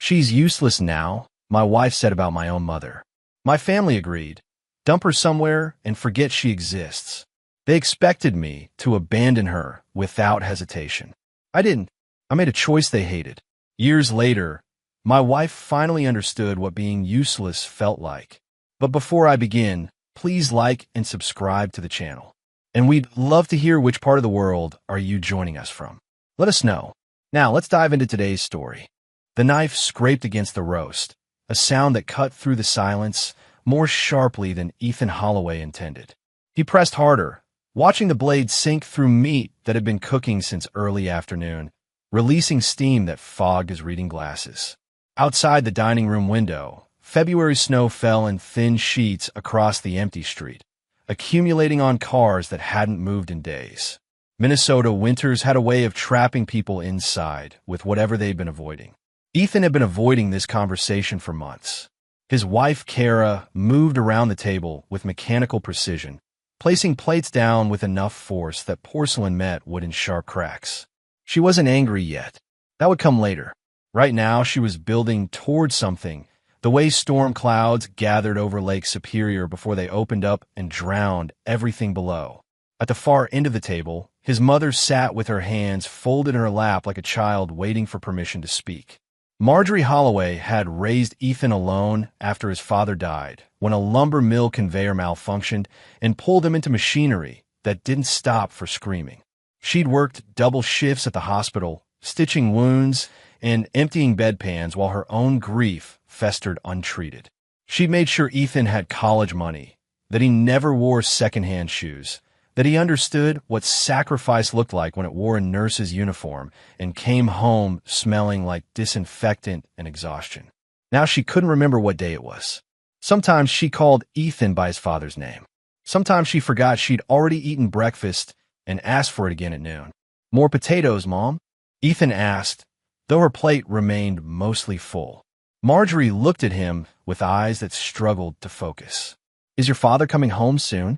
"She's useless now," my wife said about my own mother. My family agreed. Dump her somewhere and forget she exists. They expected me to abandon her without hesitation. I didn't. I made a choice they hated. Years later, my wife finally understood what being useless felt like. But before I begin, please like and subscribe to the channel. And we'd love to hear which part of the world are you joining us from. Let us know. Now, let's dive into today's story. The knife scraped against the roast, a sound that cut through the silence more sharply than Ethan Holloway intended. He pressed harder, watching the blade sink through meat that had been cooking since early afternoon, releasing steam that fogged his reading glasses. Outside the dining room window, February snow fell in thin sheets across the empty street, accumulating on cars that hadn't moved in days. Minnesota winters had a way of trapping people inside with whatever they'd been avoiding. Ethan had been avoiding this conversation for months. His wife, Kara, moved around the table with mechanical precision, placing plates down with enough force that porcelain met wood in sharp cracks. She wasn't angry yet. That would come later. Right now, she was building towards something, the way storm clouds gathered over Lake Superior before they opened up and drowned everything below. At the far end of the table, his mother sat with her hands folded in her lap like a child waiting for permission to speak. Marjorie Holloway had raised Ethan alone after his father died, when a lumber mill conveyor malfunctioned and pulled him into machinery that didn't stop for screaming. She'd worked double shifts at the hospital, stitching wounds and emptying bedpans while her own grief festered untreated. She'd made sure Ethan had college money, that he never wore secondhand shoes, that he understood what sacrifice looked like when it wore a nurse's uniform and came home smelling like disinfectant and exhaustion. Now she couldn't remember what day it was. Sometimes she called Ethan by his father's name. Sometimes she forgot she'd already eaten breakfast and asked for it again at noon. "More potatoes, Mom?" Ethan asked, though her plate remained mostly full. Marjorie looked at him with eyes that struggled to focus. "Is your father coming home soon?"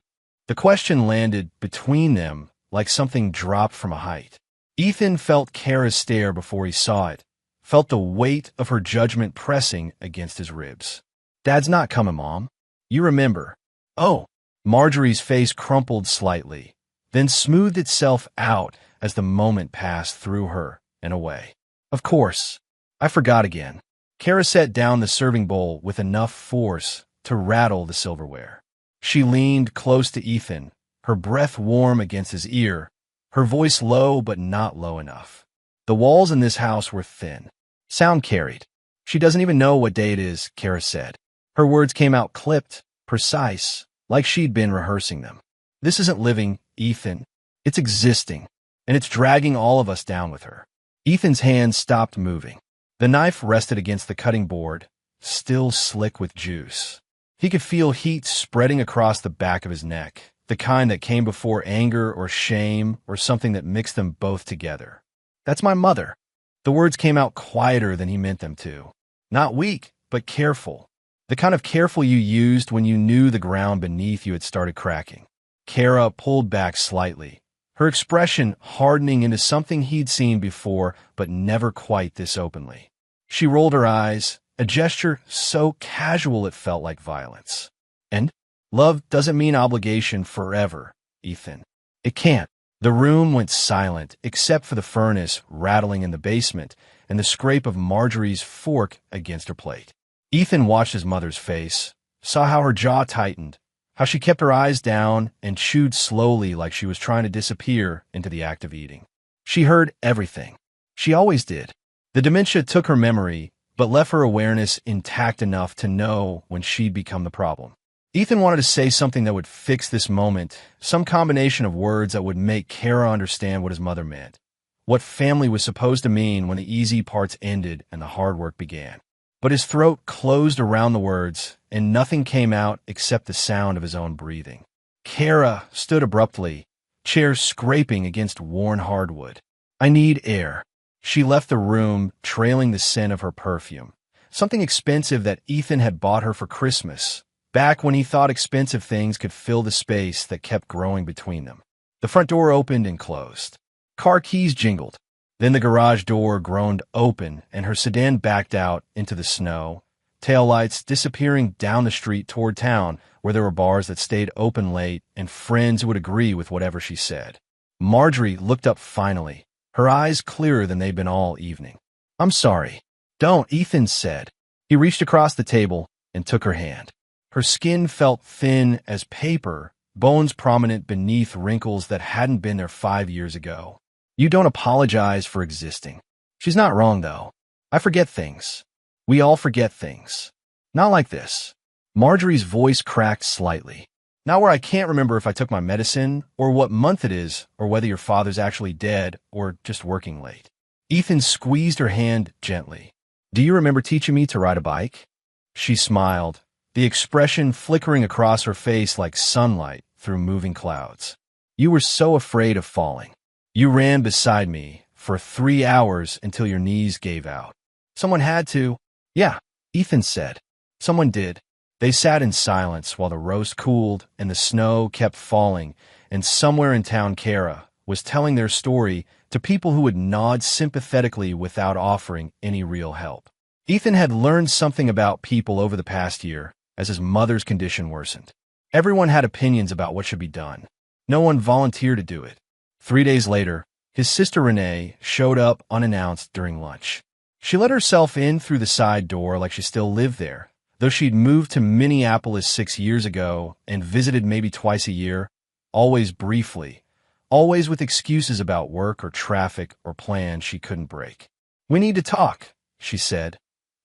The question landed between them like something dropped from a height. Ethan felt Kara's stare before he saw it, felt the weight of her judgment pressing against his ribs. "Dad's not coming, Mom. You remember." "Oh." Marjorie's face crumpled slightly, then smoothed itself out as the moment passed through her and away. "Of course. I forgot again." Kara set down the serving bowl with enough force to rattle the silverware. She leaned close to Ethan, her breath warm against his ear, her voice low but not low enough. The walls in this house were thin. Sound carried. "She doesn't even know what day it is," Kara said. Her words came out clipped, precise, like she'd been rehearsing them. "This isn't living, Ethan. It's existing, and it's dragging all of us down with her." Ethan's hands stopped moving. The knife rested against the cutting board, still slick with juice. He could feel heat spreading across the back of his neck, the kind that came before anger or shame or something that mixed them both together. "That's my mother." The words came out quieter than he meant them to. Not weak, but careful. The kind of careful you used when you knew the ground beneath you had started cracking. Kara pulled back slightly, her expression hardening into something he'd seen before, but never quite this openly. She rolled her eyes, a gesture so casual it felt like violence. "And love doesn't mean obligation forever, Ethan. It can't." The room went silent, except for the furnace rattling in the basement and the scrape of Marjorie's fork against her plate. Ethan watched his mother's face, saw how her jaw tightened, how she kept her eyes down and chewed slowly like she was trying to disappear into the act of eating. She heard everything. She always did. The dementia took her memory, but left her awareness intact enough to know when she'd become the problem. Ethan wanted to say something that would fix this moment, some combination of words that would make Kara understand what his mother meant, what family was supposed to mean when the easy parts ended and the hard work began. But his throat closed around the words, and nothing came out except the sound of his own breathing. Kara stood abruptly, chair scraping against worn hardwood. "I need air." She left the room, trailing the scent of her perfume, something expensive that Ethan had bought her for Christmas, back when he thought expensive things could fill the space that kept growing between them. The front door opened and closed. Car keys jingled. Then the garage door groaned open and her sedan backed out into the snow, taillights disappearing down the street toward town where there were bars that stayed open late and friends who would agree with whatever she said. Marjorie looked up finally, her eyes clearer than they'd been all evening. "I'm sorry." "Don't," Ethan said. He reached across the table and took her hand. Her skin felt thin as paper, bones prominent beneath wrinkles that hadn't been there 5 years ago. "You don't apologize for existing." She's not wrong, though. "I forget things. We all forget things. Not like this." Marjorie's voice cracked slightly. "Not where I can't remember if I took my medicine, or what month it is, or whether your father's actually dead, or just working late." Ethan squeezed her hand gently. "Do you remember teaching me to ride a bike?" She smiled, the expression flickering across her face like sunlight through moving clouds. "You were so afraid of falling. You ran beside me for 3 hours until your knees gave out." "Someone had to." "Yeah," Ethan said. "Someone did." They sat in silence while the roast cooled and the snow kept falling, and somewhere in town Kara was telling their story to people who would nod sympathetically without offering any real help. Ethan had learned something about people over the past year as his mother's condition worsened. Everyone had opinions about what should be done. No one volunteered to do it. 3 days later, his sister Renee showed up unannounced during lunch. She let herself in through the side door like she still lived there, though she'd moved to Minneapolis 6 years ago and visited maybe twice a year, always briefly, always with excuses about work or traffic or plans she couldn't break. "We need to talk," she said,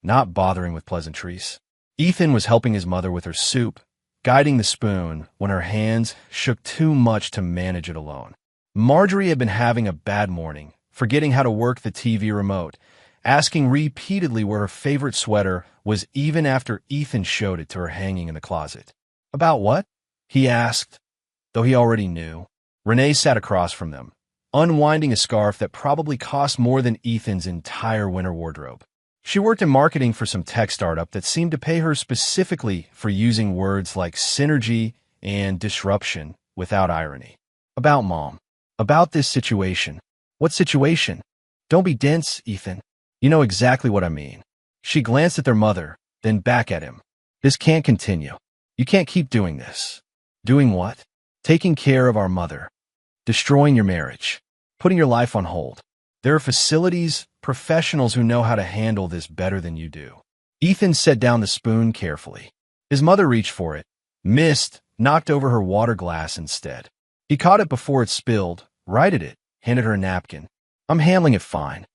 not bothering with pleasantries. Ethan was helping his mother with her soup, guiding the spoon when her hands shook too much to manage it alone. Marjorie had been having a bad morning, forgetting how to work the TV remote, asking repeatedly where her favorite sweater was even after Ethan showed it to her hanging in the closet. "About what?" he asked, though he already knew. Renee sat across from them, unwinding a scarf that probably cost more than Ethan's entire winter wardrobe. She worked in marketing for some tech startup that seemed to pay her specifically for using words like synergy and disruption without irony. "About Mom. About this situation." "What situation?" "Don't be dense, Ethan. You know exactly what I mean." She glanced at their mother, then back at him. "This can't continue. You can't keep doing this." "Doing what?" "Taking care of our mother. Destroying your marriage. Putting your life on hold. There are facilities, professionals who know how to handle this better than you do." Ethan set down the spoon carefully. His mother reached for it, missed, knocked over her water glass instead. He caught it before it spilled, righted it, handed her a napkin. "I'm handling it fine."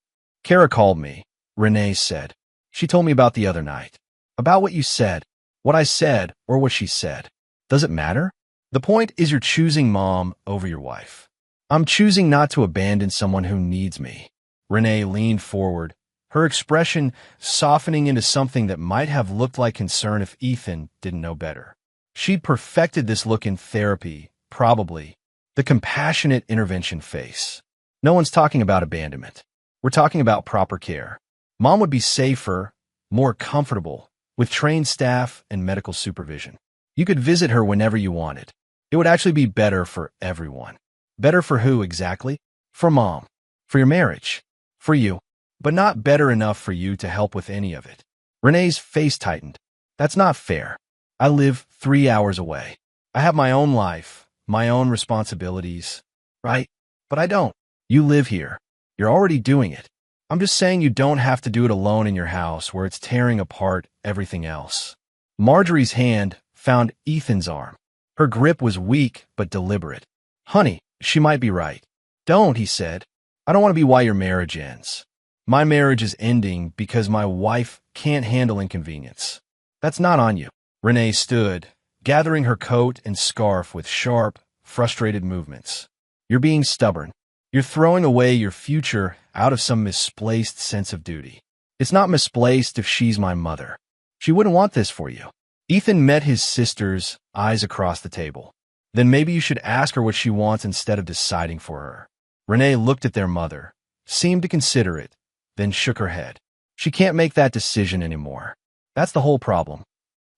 "Kara called me," Renee said. "She told me about the other night." "About what you said." "What I said, or what she said. Does it matter? The point is you're choosing Mom over your wife." "I'm choosing not to abandon someone who needs me." Renee leaned forward, her expression softening into something that might have looked like concern if Ethan didn't know better. She'd perfected this look in therapy, probably. The compassionate intervention face. "No one's talking about abandonment. We're talking about proper care. Mom would be safer, more comfortable, with trained staff and medical supervision. You could visit her whenever you wanted. It would actually be better for everyone." "Better for who exactly?" "For Mom. For your marriage. For you. But not better enough for you to help with any of it." Renee's face tightened. "That's not fair. I live 3 hours away. I have my own life, my own responsibilities." "Right? But I don't." "You live here. You're already doing it. I'm just saying you don't have to do it alone in your house where it's tearing apart everything else." Marjorie's hand found Ethan's arm. Her grip was weak but deliberate. "Honey, she might be right." "Don't," he said. "I don't want to be why your marriage ends. My marriage is ending because my wife can't handle inconvenience. That's not on you." Renee stood, gathering her coat and scarf with sharp, frustrated movements. "You're being stubborn. You're throwing away your future out of some misplaced sense of duty. It's not misplaced if she's my mother. She wouldn't want this for you." Ethan met his sister's eyes across the table. "Then maybe you should ask her what she wants instead of deciding for her." Renee looked at their mother, seemed to consider it, then shook her head. "She can't make that decision anymore. That's the whole problem."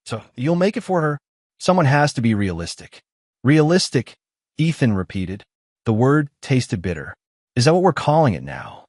"So you'll make it for her?" "Someone has to be realistic." "Realistic," Ethan repeated. The word tasted bitter. "Is that what we're calling it now?"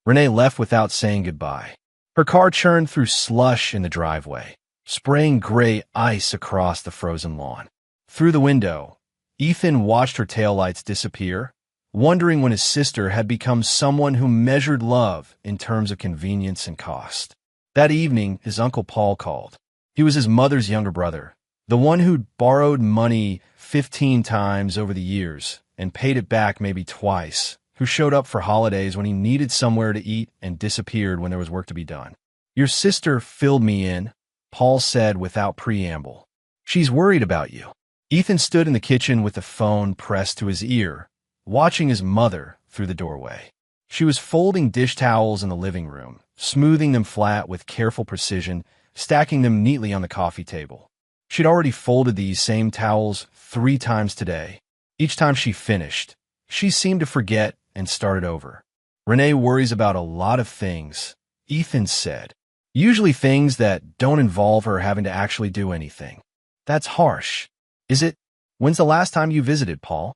Renee left without saying goodbye. Her car churned through slush in the driveway, spraying gray ice across the frozen lawn. Through the window, Ethan watched her taillights disappear, wondering when his sister had become someone who measured love in terms of convenience and cost. That evening, his Uncle Paul called. He was his mother's younger brother, the one who'd borrowed money 15 times over the years and paid it back maybe twice, who showed up for holidays when he needed somewhere to eat and disappeared when there was work to be done. "Your sister filled me in," Paul said without preamble. "She's worried about you." Ethan stood in the kitchen with the phone pressed to his ear, watching his mother through the doorway. She was folding dish towels in the living room, smoothing them flat with careful precision, stacking them neatly on the coffee table. She'd already folded these same towels 3 times today. Each time she finished, she seemed to forget and started over. "Renee worries about a lot of things," Ethan said. "Usually things that don't involve her having to actually do anything." "That's harsh." "Is it? When's the last time you visited, Paul?"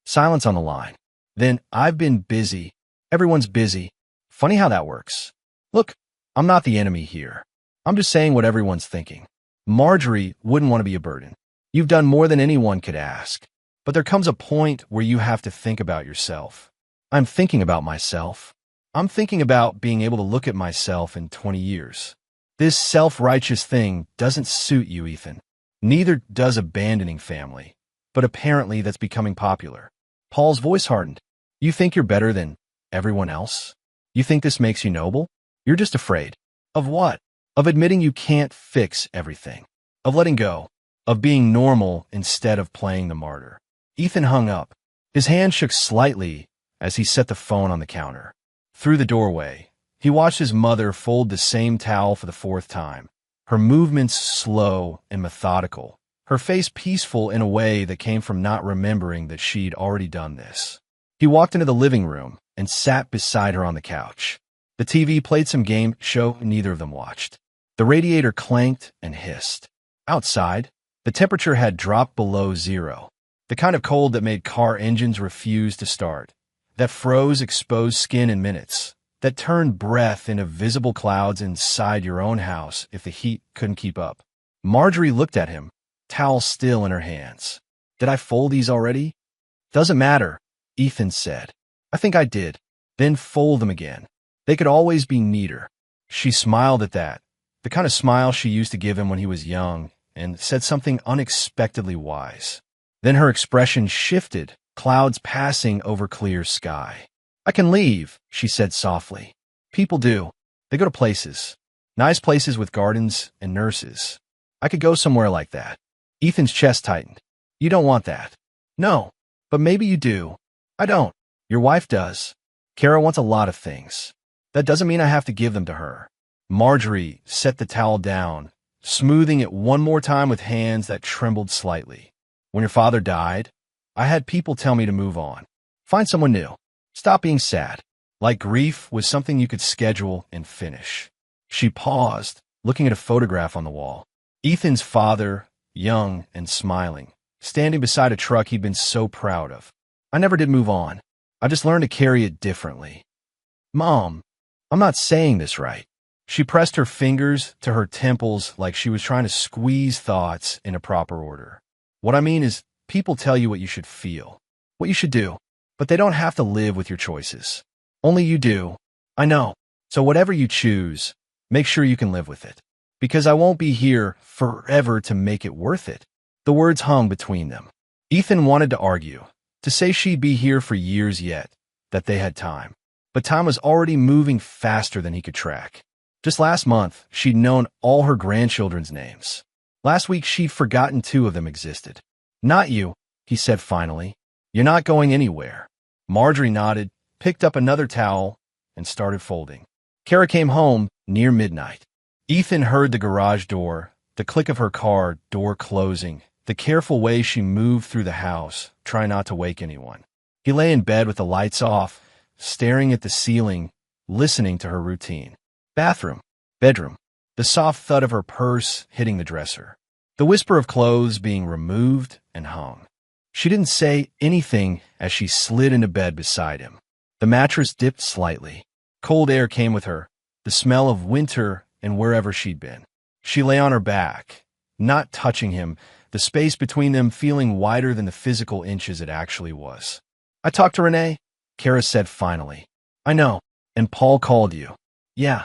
Silence on the line. "Then I've been busy. Everyone's busy. Funny how that works. Look, I'm not the enemy here. I'm just saying what everyone's thinking. Marjorie wouldn't want to be a burden. You've done more than anyone could ask. But there comes a point where you have to think about yourself." "I'm thinking about myself. I'm thinking about being able to look at myself in 20 years. This self-righteous thing doesn't suit you, Ethan. Neither does abandoning family. But apparently that's becoming popular." Paul's voice hardened. "You think you're better than everyone else? You think this makes you noble? You're just afraid." "Of what?" "Of admitting you can't fix everything. Of letting go. Of being normal instead of playing the martyr." Ethan hung up. His hand shook slightly as he set the phone on the counter. Through the doorway, he watched his mother fold the same towel for the 4th time, her movements slow and methodical, her face peaceful in a way that came from not remembering that she'd already done this. He walked into the living room and sat beside her on the couch. The TV played some game show neither of them watched. The radiator clanked and hissed. Outside, the temperature had dropped below 0, the kind of cold that made car engines refuse to start, that froze exposed skin in minutes, that turned breath into visible clouds inside your own house if the heat couldn't keep up. Marjorie looked at him, towel still in her hands. "Did I fold these already?" "Doesn't matter," Ethan said. "I think I did." "Then fold them again. They could always be neater." She smiled at that, the kind of smile she used to give him when he was young, and said something unexpectedly wise. Then her expression shifted, clouds passing over clear sky. "I can leave," she said softly. "People do. They go to places. Nice places with gardens and nurses. I could go somewhere like that." Ethan's chest tightened. "You don't want that." "No, but maybe you do." "I don't. Your wife does. Kara wants a lot of things. That doesn't mean I have to give them to her." Marjorie set the towel down, smoothing it one more time with hands that trembled slightly. "When your father died, I had people tell me to move on. Find someone new. Stop being sad. Like grief was something you could schedule and finish." She paused, looking at a photograph on the wall. Ethan's father, young and smiling, standing beside a truck he'd been so proud of. "I never did move on. I just learned to carry it differently." "Mom, I'm not saying this right." She pressed her fingers to her temples like she was trying to squeeze thoughts into proper order. "What I mean is, people tell you what you should feel, what you should do, but they don't have to live with your choices. Only you do. I know. So whatever you choose, make sure you can live with it. Because I won't be here forever to make it worth it." The words hung between them. Ethan wanted to argue, to say she'd be here for years yet, that they had time. But time was already moving faster than he could track. Just last month, she'd known all her grandchildren's names. Last week, she'd forgotten 2 of them existed. "Not you," he said finally. "You're not going anywhere." Marjorie nodded, picked up another towel, and started folding. Kara came home near midnight. Ethan heard the garage door, the click of her car door closing, the careful way she moved through the house, trying not to wake anyone. He lay in bed with the lights off, staring at the ceiling, listening to her routine. Bathroom, bedroom, the soft thud of her purse hitting the dresser, the whisper of clothes being removed and hung. She didn't say anything as she slid into bed beside him. The mattress dipped slightly. Cold air came with her, the smell of winter and wherever she'd been. She lay on her back, not touching him, the space between them feeling wider than the physical inches it actually was. I talked to Renee, Kara said finally. I know, and Paul called you. Yeah,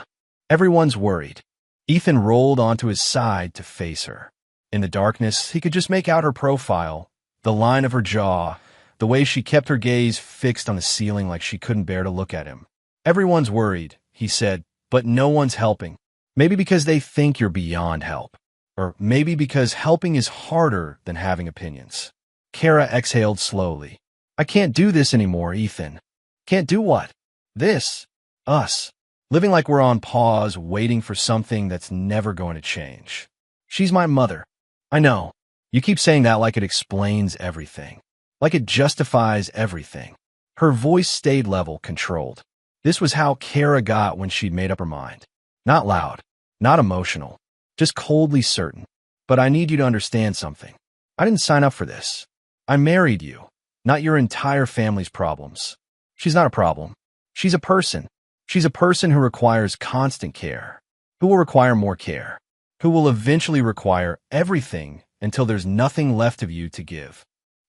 everyone's worried. Ethan rolled onto his side to face her. In the darkness, he could just make out her profile, the line of her jaw, the way she kept her gaze fixed on the ceiling like she couldn't bear to look at him. Everyone's worried, he said, but no one's helping. Maybe because they think you're beyond help. Or maybe because helping is harder than having opinions. Kara exhaled slowly. I can't do this anymore, Ethan. Can't do what? This. Us. Living like we're on pause, waiting for something that's never going to change. She's my mother. I know. You keep saying that like it explains everything. Like it justifies everything. Her voice stayed level, controlled. This was how Kara got when she'd made up her mind. Not loud. Not emotional. Just coldly certain. But I need you to understand something. I didn't sign up for this. I married you. Not your entire family's problems. She's not a problem. She's a person. She's a person who requires constant care. Who will require more care. Who will eventually require everything until there's nothing left of you to give.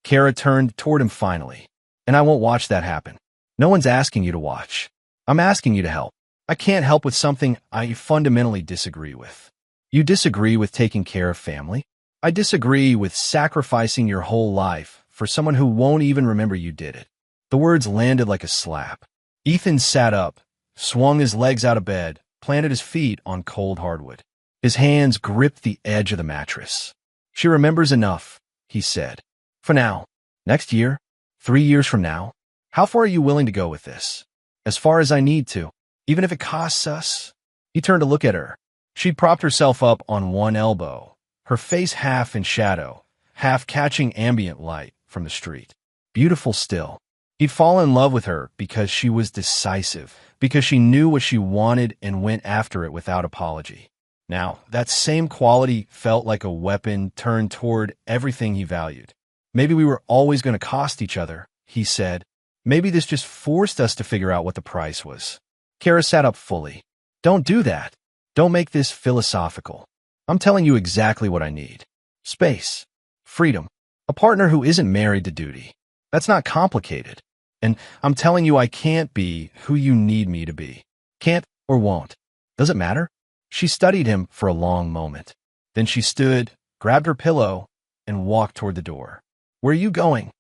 Kara turned toward him finally. And I won't watch that happen. No one's asking you to watch. I'm asking you to help. I can't help with something I fundamentally disagree with. You disagree with taking care of family? I disagree with sacrificing your whole life for someone who won't even remember you did it. The words landed like a slap. Ethan sat up, swung his legs out of bed, planted his feet on cold hardwood. His hands gripped the edge of the mattress. She remembers enough, he said. For now. Next year? 3 years from now? How far are you willing to go with this? As far as I need to, even if it costs us. He turned to look at her. She'd propped herself up on one elbow, her face half in shadow, half catching ambient light from the street. Beautiful still. He'd fallen in love with her because she was decisive, because she knew what she wanted and went after it without apology. Now, that same quality felt like a weapon turned toward everything he valued. Maybe we were always going to cost each other, he said. Maybe this just forced us to figure out what the price was. Kara sat up fully. Don't do that. Don't make this philosophical. I'm telling you exactly what I need. Space. Freedom. A partner who isn't married to duty. That's not complicated. And I'm telling you I can't be who you need me to be. Can't or won't. Does it matter? She studied him for a long moment. Then she stood, grabbed her pillow, and walked toward the door. Where are you going?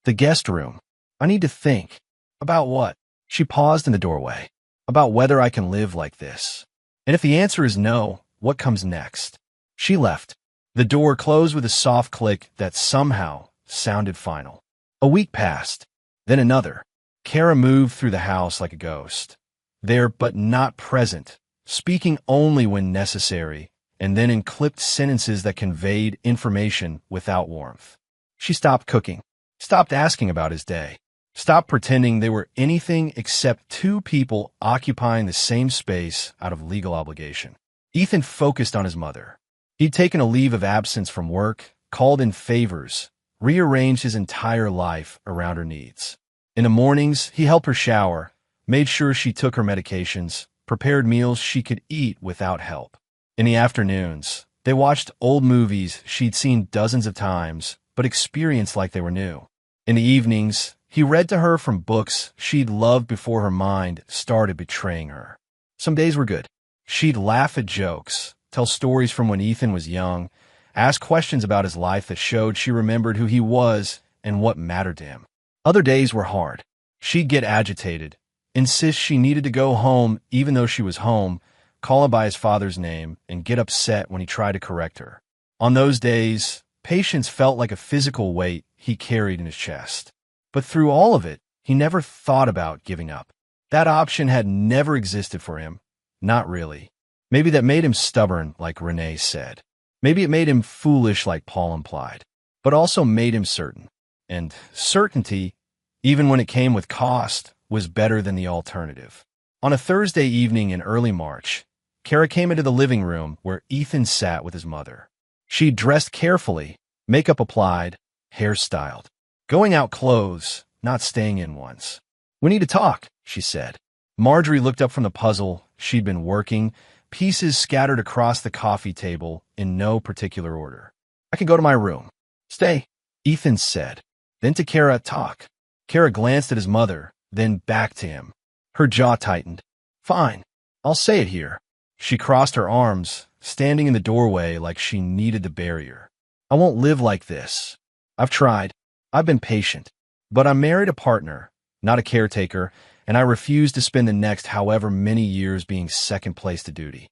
The guest room. I need to think. About what? She paused in the doorway. About whether I can live like this. And if the answer is no, what comes next? She left. The door closed with a soft click that somehow sounded final. A week passed. Then another. Kara moved through the house like a ghost. There but not present, speaking only when necessary, and then in clipped sentences that conveyed information without warmth. She stopped cooking, stopped asking about his day, stopped pretending they were anything except two people occupying the same space out of legal obligation. Ethan focused on his mother. He'd taken a leave of absence from work, called in favors, rearranged his entire life around her needs. In the mornings, he helped her shower, made sure she took her medications, prepared meals she could eat without help. In the afternoons, they watched old movies she'd seen dozens of times, but experienced like they were new. In the evenings, he read to her from books she'd loved before her mind started betraying her. Some days were good. She'd laugh at jokes, tell stories from when Ethan was young, ask questions about his life that showed she remembered who he was and what mattered to him. Other days were hard. She'd get agitated, insist she needed to go home even though she was home, call him by his father's name, and get upset when he tried to correct her. On those days, patience felt like a physical weight he carried in his chest. But through all of it, he never thought about giving up. That option had never existed for him. Not really. Maybe that made him stubborn, like Renee said. Maybe it made him foolish, like Paul implied. But also made him certain. And certainty, even when it came with cost, was better than the alternative. On a Thursday evening in early March, Kara came into the living room where Ethan sat with his mother. She dressed carefully, makeup applied, hair styled. Going out clothes, not staying in ones. We need to talk, she said. Marjorie looked up from the puzzle she'd been working, pieces scattered across the coffee table in no particular order. I can go to my room. Stay, Ethan said. Then to Kara, talk. Kara glanced at his mother, then back to him. Her jaw tightened. Fine, I'll say it here. She crossed her arms, standing in the doorway like she needed the barrier. I won't live like this. I've tried. I've been patient. But I married a partner, not a caretaker, and I refuse to spend the next however many years being second place to duty.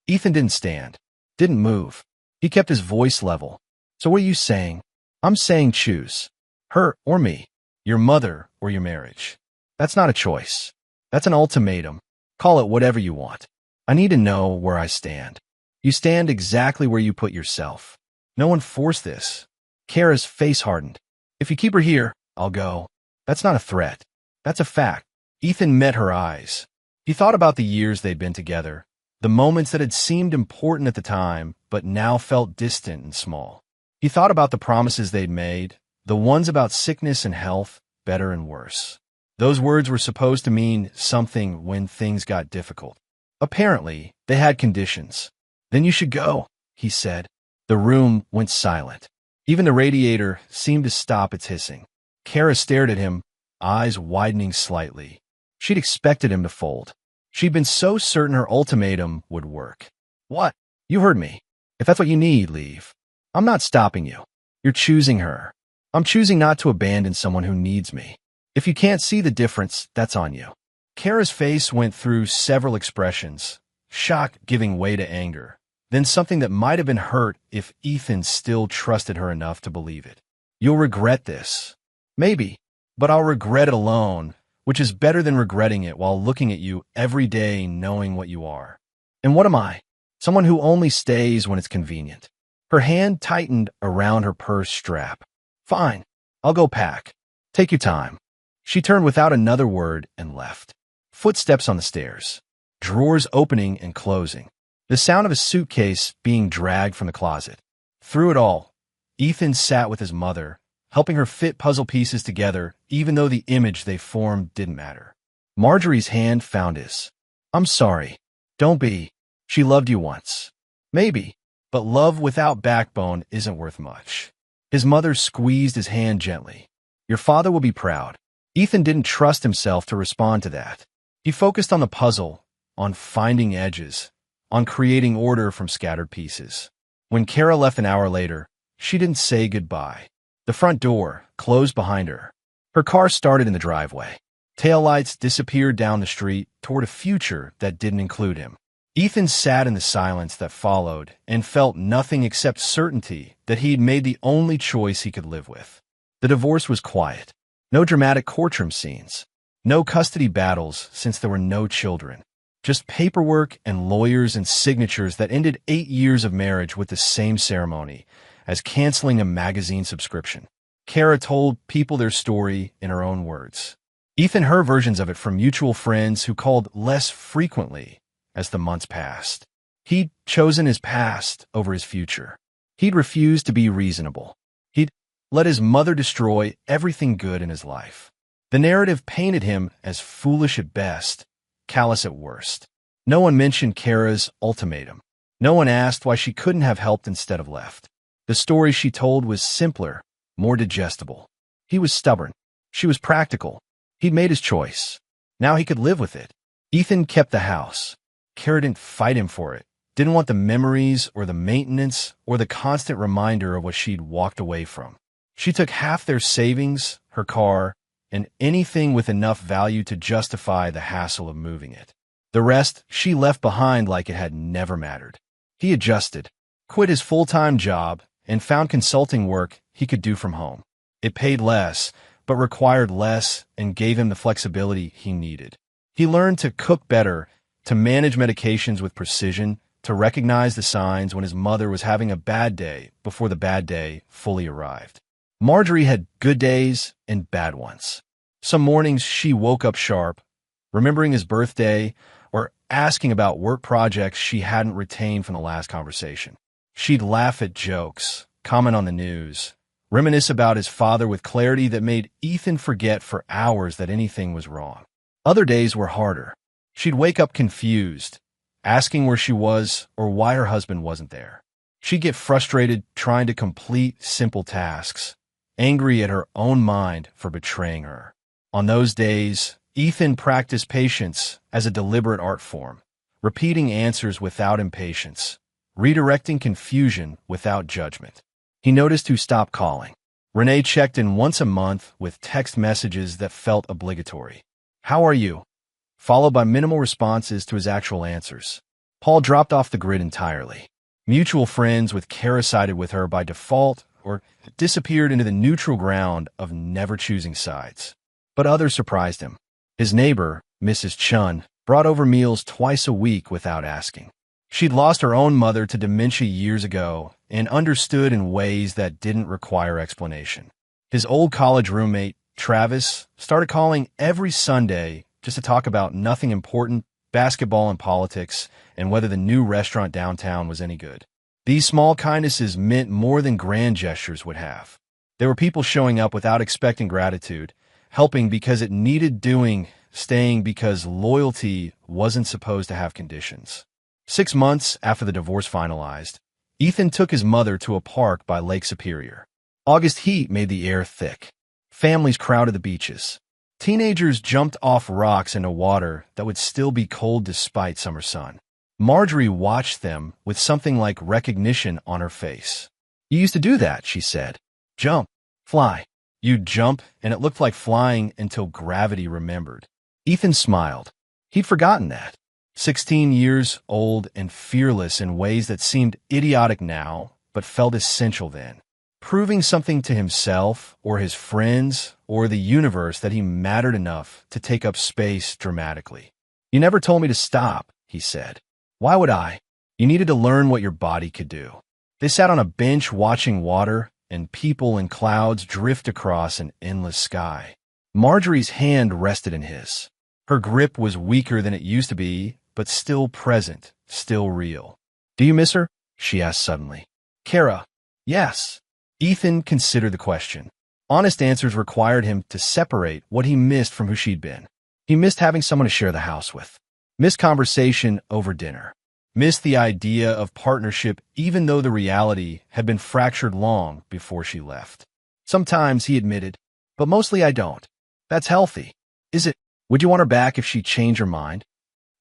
Ethan didn't stand, didn't move. He kept his voice level. So what are you saying? I'm saying choose. Her or me. Your mother or your marriage. That's not a choice. That's an ultimatum. Call it whatever you want. I need to know where I stand. You stand exactly where you put yourself. No one forced this. Kara's face hardened. If you keep her here, I'll go. That's not a threat. That's a fact. Ethan met her eyes. He thought about the years they'd been together, the moments that had seemed important at the time, but now felt distant and small. He thought about the promises they'd made, the ones about sickness and health, better and worse. Those words were supposed to mean something when things got difficult. Apparently, they had conditions. Then you should go, he said. The room went silent. Even the radiator seemed to stop its hissing. Kara stared at him, eyes widening slightly. She'd expected him to fold. She'd been so certain her ultimatum would work. What? You heard me. If that's what you need, leave. I'm not stopping you. You're choosing her. I'm choosing not to abandon someone who needs me. If you can't see the difference, that's on you. Kara's face went through several expressions, shock giving way to anger, then something that might have been hurt if Ethan still trusted her enough to believe it. You'll regret this. Maybe, but I'll regret it alone, which is better than regretting it while looking at you every day knowing what you are. And what am I? Someone who only stays when it's convenient. Her hand tightened around her purse strap. Fine, I'll go pack. Take your time. She turned without another word and left. Footsteps on the stairs. Drawers opening and closing. The sound of a suitcase being dragged from the closet. Through it all, Ethan sat with his mother, helping her fit puzzle pieces together, even though the image they formed didn't matter. Marjorie's hand found his. I'm sorry. Don't be. She loved you once. Maybe, but love without backbone isn't worth much. His mother squeezed his hand gently. Your father will be proud. Ethan didn't trust himself to respond to that. He focused on the puzzle, on finding edges, on creating order from scattered pieces. When Kara left an hour later, she didn't say goodbye. The front door closed behind her. Her car started in the driveway. Taillights disappeared down the street toward a future that didn't include him. Ethan sat in the silence that followed and felt nothing except certainty that he'd made the only choice he could live with. The divorce was quiet. No dramatic courtroom scenes. No custody battles since there were no children. Just paperwork and lawyers and signatures that ended 8 years of marriage with the same ceremony as canceling a magazine subscription. Kara told people their story in her own words. Ethan heard versions of it from mutual friends who called less frequently as the months passed. He'd chosen his past over his future. He'd refused to be reasonable. He'd let his mother destroy everything good in his life. The narrative painted him as foolish at best, callous at worst. No one mentioned Kara's ultimatum. No one asked why she couldn't have helped instead of left. The story she told was simpler, more digestible. He was stubborn. She was practical. He'd made his choice. Now he could live with it. Ethan kept the house. Kara didn't fight him for it. Didn't want the memories or the maintenance or the constant reminder of what she'd walked away from. She took half their savings, her car, and anything with enough value to justify the hassle of moving it. The rest she left behind like it had never mattered. He adjusted, quit his full-time job, and found consulting work he could do from home. It paid less, but required less and gave him the flexibility he needed. He learned to cook better, to manage medications with precision, to recognize the signs when his mother was having a bad day before the bad day fully arrived. Marjorie had good days and bad ones. Some mornings she woke up sharp, remembering his birthday or asking about work projects she hadn't retained from the last conversation. She'd laugh at jokes, comment on the news, reminisce about his father with clarity that made Ethan forget for hours that anything was wrong. Other days were harder. She'd wake up confused, asking where she was or why her husband wasn't there. She'd get frustrated trying to complete simple tasks, angry at her own mind for betraying her. On those days, Ethan practiced patience as a deliberate art form, repeating answers without impatience, redirecting confusion without judgment. He noticed who stopped calling. Renee checked in once a month with text messages that felt obligatory. "How are you?" Followed by minimal responses to his actual answers. Paul dropped off the grid entirely. Mutual friends with Kara sided with her by default or disappeared into the neutral ground of never choosing sides. But others surprised him. His neighbor, Mrs. Chun, brought over meals twice a week without asking. She'd lost her own mother to dementia years ago and understood in ways that didn't require explanation. His old college roommate, Travis, started calling every Sunday just to talk about nothing important, basketball and politics, and whether the new restaurant downtown was any good. These small kindnesses meant more than grand gestures would have. There were people showing up without expecting gratitude, helping because it needed doing, staying because loyalty wasn't supposed to have conditions. 6 months after the divorce finalized, Ethan took his mother to a park by Lake Superior. August heat made the air thick. Families crowded the beaches. Teenagers jumped off rocks into water that would still be cold despite summer sun. Marjorie watched them with something like recognition on her face. "You used to do that," she said. "Jump, fly." You'd jump, and it looked like flying until gravity remembered. Ethan smiled. He'd forgotten that. 16 years old and fearless in ways that seemed idiotic now, but felt essential then. Proving something to himself, or his friends, or the universe that he mattered enough to take up space dramatically. "You never told me to stop," he said. "Why would I? You needed to learn what your body could do." They sat on a bench watching water and people and clouds drift across an endless sky. Marjorie's hand rested in his. Her grip was weaker than it used to be, but still present, still real. "Do you miss her?" she asked suddenly. "Kara, yes." Ethan considered the question. Honest answers required him to separate what he missed from who she'd been. He missed having someone to share the house with. Missed conversation over dinner. Missed the idea of partnership even though the reality had been fractured long before she left. Sometimes, he admitted, but mostly I don't. That's healthy. Is it? Would you want her back if she changed her mind?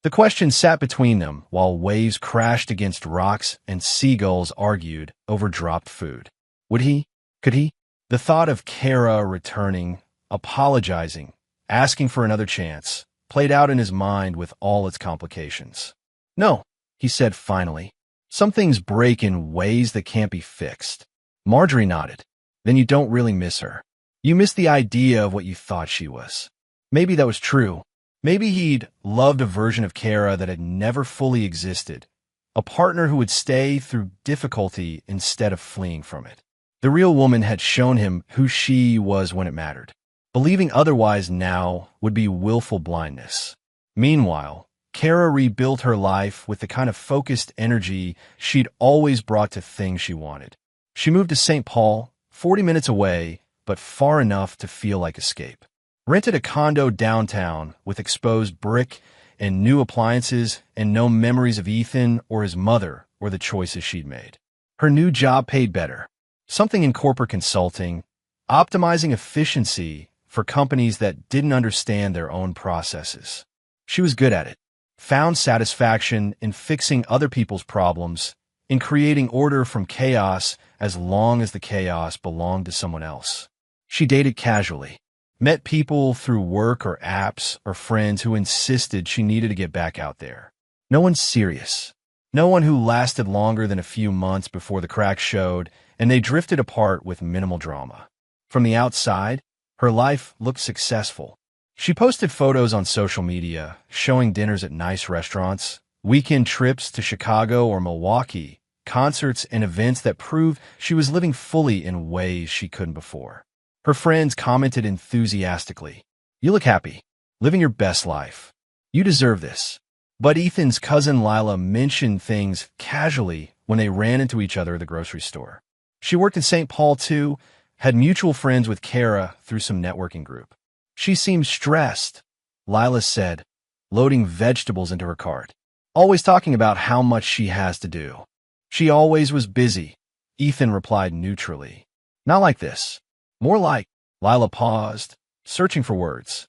The question sat between them while waves crashed against rocks and seagulls argued over dropped food. Would he? Could he? The thought of Kara returning, apologizing, asking for another chance, played out in his mind with all its complications. "No," he said finally. "Some things break in ways that can't be fixed." Marjorie nodded. "Then you don't really miss her. You miss the idea of what you thought she was." Maybe that was true. Maybe he'd loved a version of Kara that had never fully existed, a partner who would stay through difficulty instead of fleeing from it. The real woman had shown him who she was when it mattered. Believing otherwise now would be willful blindness. Meanwhile, Kara rebuilt her life with the kind of focused energy she'd always brought to things she wanted. She moved to St. Paul, 40 minutes away, but far enough to feel like escape. Rented a condo downtown with exposed brick and new appliances and no memories of Ethan or his mother or the choices she'd made. Her new job paid better. Something in corporate consulting, optimizing efficiency for companies that didn't understand their own processes. She was good at it. Found satisfaction in fixing other people's problems, in creating order from chaos as long as the chaos belonged to someone else. She dated casually. Met people through work or apps or friends who insisted she needed to get back out there. No one serious. No one who lasted longer than a few months before the cracks showed, and they drifted apart with minimal drama. From the outside, her life looked successful. She posted photos on social media, showing dinners at nice restaurants, weekend trips to Chicago or Milwaukee, concerts and events that proved she was living fully in ways she couldn't before. Her friends commented enthusiastically, "You look happy, living your best life. You deserve this." But Ethan's cousin Lila mentioned things casually when they ran into each other at the grocery store. She worked in St. Paul too, had mutual friends with Kara through some networking group. "She seems stressed," Lila said. loading vegetables into her cart, always talking about how much she has to do. She always was busy, Ethan replied neutrally. Not like this. More like, Lila paused, searching for words.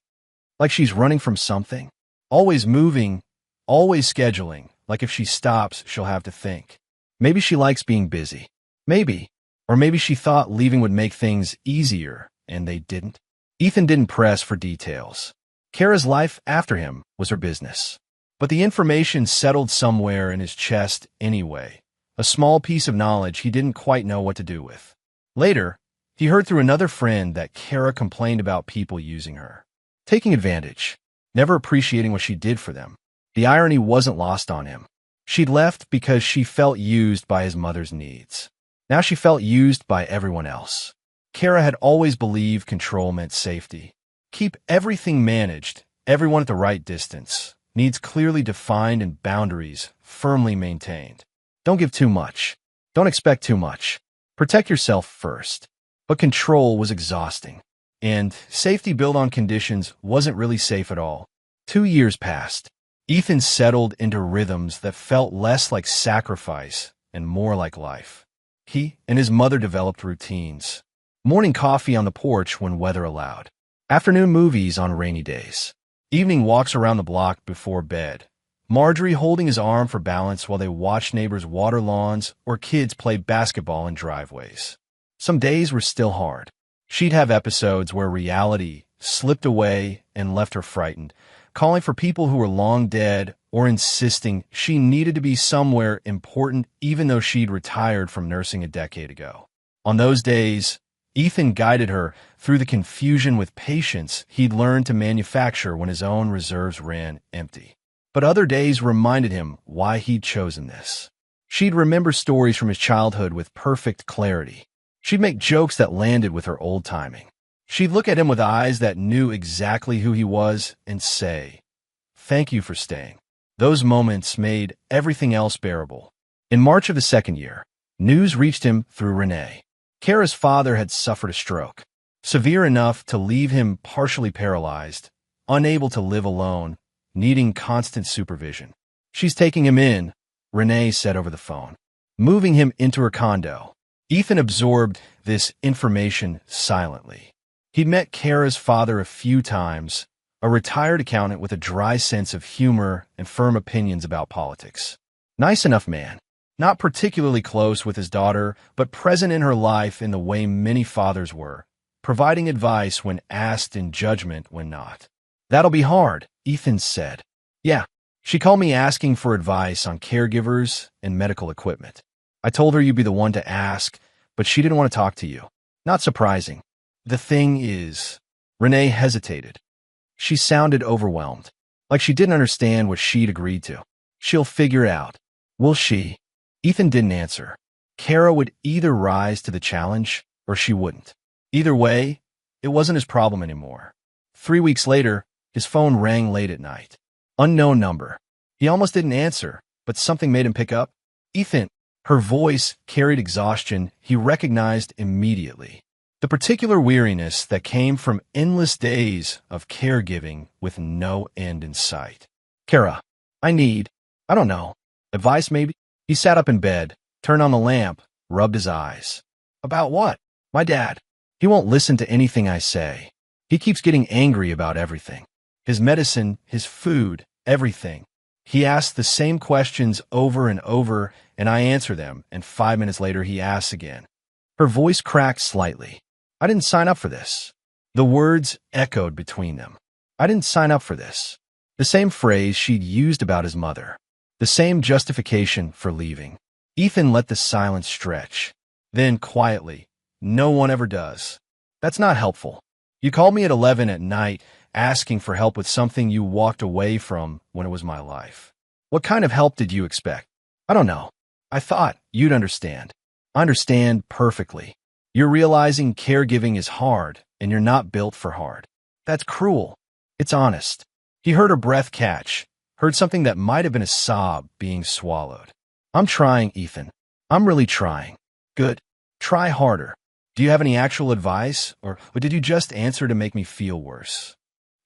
Like she's running from something. Always moving, always scheduling, like if she stops, she'll have to think. Maybe she likes being busy. Maybe. Or maybe she thought leaving would make things easier, and they didn't. Ethan didn't press for details. Kara's life after him was her business. But the information settled somewhere in his chest anyway, a small piece of knowledge he didn't quite know what to do with. Later, he heard through another friend that Kara complained about people using her, taking advantage, never appreciating what she did for them. The irony wasn't lost on him. She'd left because she felt used by his mother's needs. Now she felt used by everyone else. Kara had always believed control meant safety. Keep everything managed, everyone at the right distance, needs clearly defined and boundaries firmly maintained. Don't give too much. Don't expect too much. Protect yourself first. But control was exhausting. And safety built on conditions wasn't really safe at all. 2 years passed. Ethan settled into rhythms that felt less like sacrifice and more like life. He and his mother developed routines. Morning coffee on the porch when weather allowed. Afternoon movies on rainy days. Evening walks around the block before bed. Marjorie holding his arm for balance while they watched neighbors water lawns or kids play basketball in driveways. Some days were still hard. She'd have episodes where reality slipped away and left her frightened, calling for people who were long dead or insisting she needed to be somewhere important even though she'd retired from nursing a decade ago. On those days, Ethan guided her through the confusion with patience he'd learned to manufacture when his own reserves ran empty. But other days reminded him why he'd chosen this. She'd remember stories from his childhood with perfect clarity. She'd make jokes that landed with her old timing. She'd look at him with eyes that knew exactly who he was and say, "Thank you for staying." Those moments made everything else bearable. In March of the second year, news reached him through Renee. Kara's father had suffered a stroke, severe enough to leave him partially paralyzed, unable to live alone, needing constant supervision. "She's taking him in," Renee said over the phone, moving him into her condo. Ethan absorbed this information silently. He'd met Kara's father a few times, a retired accountant with a dry sense of humor and firm opinions about politics. Nice enough man, not particularly close with his daughter, but present in her life in the way many fathers were, providing advice when asked and judgment when not. "That'll be hard," Ethan said. "Yeah, she called me asking for advice on caregivers and medical equipment. I told her you'd be the one to ask, but she didn't want to talk to you. Not surprising. The thing is," Renee hesitated. She sounded overwhelmed, like she didn't understand what she'd agreed to. "She'll figure it out." "Will she?" Ethan didn't answer. Kara would either rise to the challenge or she wouldn't. Either way, it wasn't his problem anymore. 3 weeks later, his phone rang late at night. Unknown number. He almost didn't answer, but something made him pick up. "Ethan." Her voice carried exhaustion he recognized immediately. The particular weariness that came from endless days of caregiving with no end in sight. "Kara, I don't know, advice maybe?" He sat up in bed, turned on the lamp, rubbed his eyes. "About what?" "My dad. He won't listen to anything I say. He keeps getting angry about everything. His medicine, his food, everything. He asks the same questions over and over, and I answer them, and 5 minutes later he asks again." Her voice cracked slightly. "I didn't sign up for this." The words echoed between them. "I didn't sign up for this." The same phrase she'd used about his mother. The same justification for leaving. Ethan let the silence stretch. Then, quietly, "No one ever does. That's not helpful. You called me at 11 at night asking for help with something you walked away from when it was my life. What kind of help did you expect?" "I don't know. I thought you'd understand." "I understand perfectly. You're realizing caregiving is hard, and you're not built for hard." "That's cruel." "It's honest." He heard her breath catch, heard something that might have been a sob being swallowed. "I'm trying, Ethan. I'm really trying." "Good. Try harder. Do you have any actual advice, or did you just answer to make me feel worse?"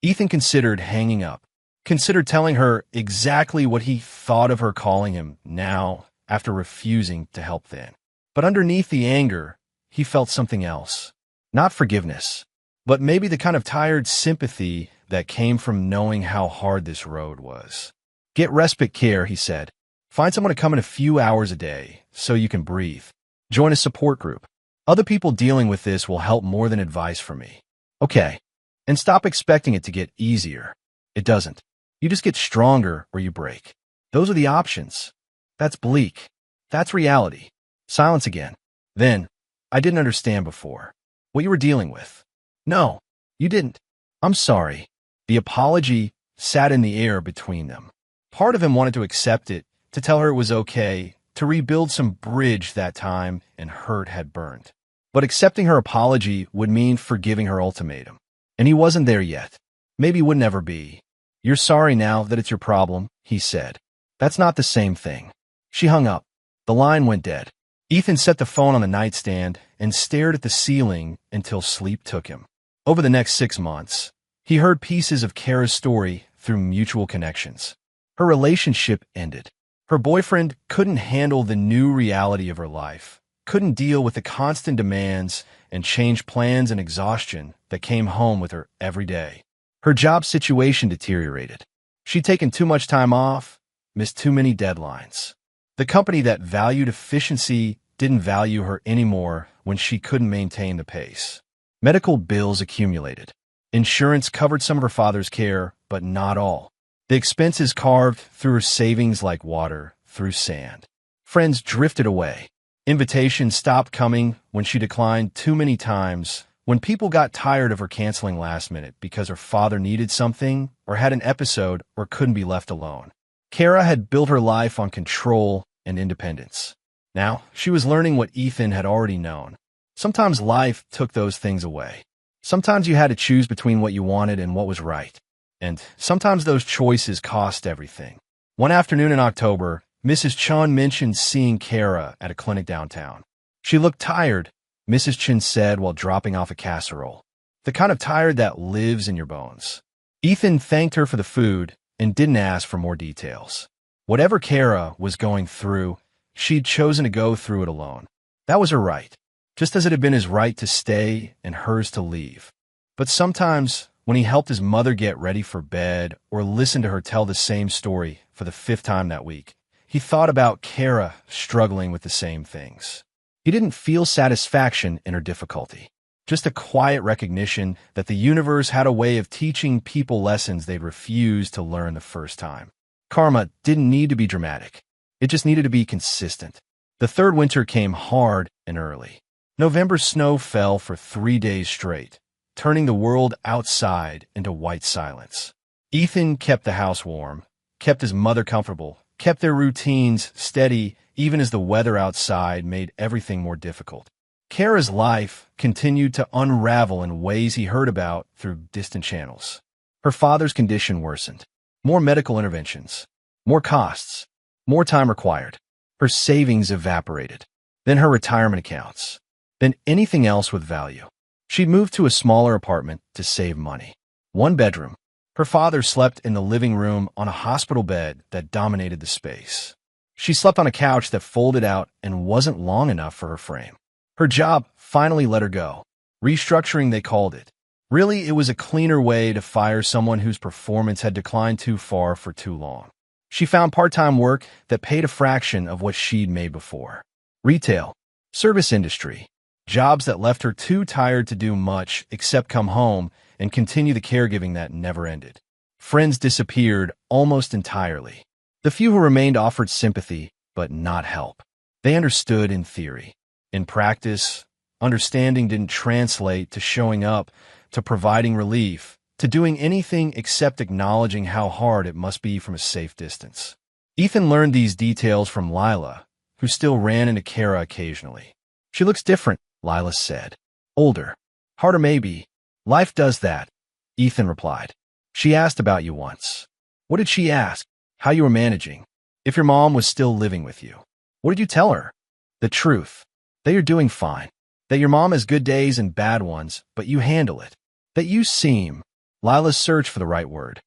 Ethan considered hanging up. considered telling her exactly what he thought of her calling him now after refusing to help then. But underneath the anger, he felt something else. Not forgiveness, but maybe the kind of tired sympathy that came from knowing how hard this road was. Get respite care, he said. Find someone to come in a few hours a day so you can breathe. Join a support group. Other people dealing with this will help more than advice from me. Okay. And stop expecting it to get easier. It doesn't. You just get stronger or you break. Those are the options. That's bleak. That's reality. Silence again. Then, I didn't understand before. What you were dealing with. No, you didn't. I'm sorry. The apology sat in the air between them. Part of him wanted to accept it, to tell her it was okay, to rebuild some bridge that time and hurt had burned. But accepting her apology would mean forgiving her ultimatum. And he wasn't there yet. Maybe would never be. You're sorry now that it's your problem, he said. That's not the same thing. She hung up. The line went dead. Ethan set the phone on the nightstand and stared at the ceiling until sleep took him. Over the next 6 months, he heard pieces of Kara's story through mutual connections. Her relationship ended. Her boyfriend couldn't handle the new reality of her life, couldn't deal with the constant demands and change plans and exhaustion that came home with her every day. Her job situation deteriorated. She'd taken too much time off, missed too many deadlines. The company that valued efficiency didn't value her anymore when she couldn't maintain the pace. Medical bills accumulated. Insurance covered some of her father's care, but not all. The expenses carved through her savings like water through sand. Friends drifted away. Invitations stopped coming when she declined too many times. When people got tired of her canceling last minute because her father needed something or had an episode or couldn't be left alone. Kara had built her life on control and independence. Now, she was learning what Ethan had already known. Sometimes life took those things away. Sometimes you had to choose between what you wanted and what was right. And sometimes those choices cost everything. One afternoon in October, Mrs. Chun mentioned seeing Kara at a clinic downtown. She looked tired, Mrs. Chun said while dropping off a casserole. The kind of tired that lives in your bones. Ethan thanked her for the food and didn't ask for more details. Whatever Kara was going through, she'd chosen to go through it alone. That was her right, just as it had been his right to stay and hers to leave. But sometimes, when he helped his mother get ready for bed or listened to her tell the same story for the 5th time that week, he thought about Kara struggling with the same things. He didn't feel satisfaction in her difficulty, just a quiet recognition that the universe had a way of teaching people lessons they'd refused to learn the first time. Karma didn't need to be dramatic. It just needed to be consistent. The 3rd winter came hard and early. November's snow fell for 3 days straight, turning the world outside into white silence. Ethan kept the house warm, kept his mother comfortable, kept their routines steady even as the weather outside made everything more difficult. Kara's life continued to unravel in ways he heard about through distant channels. Her father's condition worsened. More medical interventions. More costs. More time required. Her savings evaporated. Then her retirement accounts. Then anything else with value. She'd moved to a smaller apartment to save money. 1 bedroom. Her father slept in the living room on a hospital bed that dominated the space. She slept on a couch that folded out and wasn't long enough for her frame. Her job finally let her go. Restructuring, they called it. Really, it was a cleaner way to fire someone whose performance had declined too far for too long. She found part-time work that paid a fraction of what she'd made before. Retail, service industry, jobs that left her too tired to do much except come home and continue the caregiving that never ended. Friends disappeared almost entirely. The few who remained offered sympathy, but not help. They understood in theory. In practice, understanding didn't translate to showing up, to providing relief, to doing anything except acknowledging how hard it must be from a safe distance. Ethan learned these details from Lila, who still ran into Kara occasionally. She looks different, Lila said. Older. Harder maybe. Life does that, Ethan replied. She asked about you once. What did she ask? How you were managing? If your mom was still living with you? What did you tell her? The truth. That you're doing fine. That your mom has good days and bad ones, but you handle it. That you seem, Lila's search for the right word.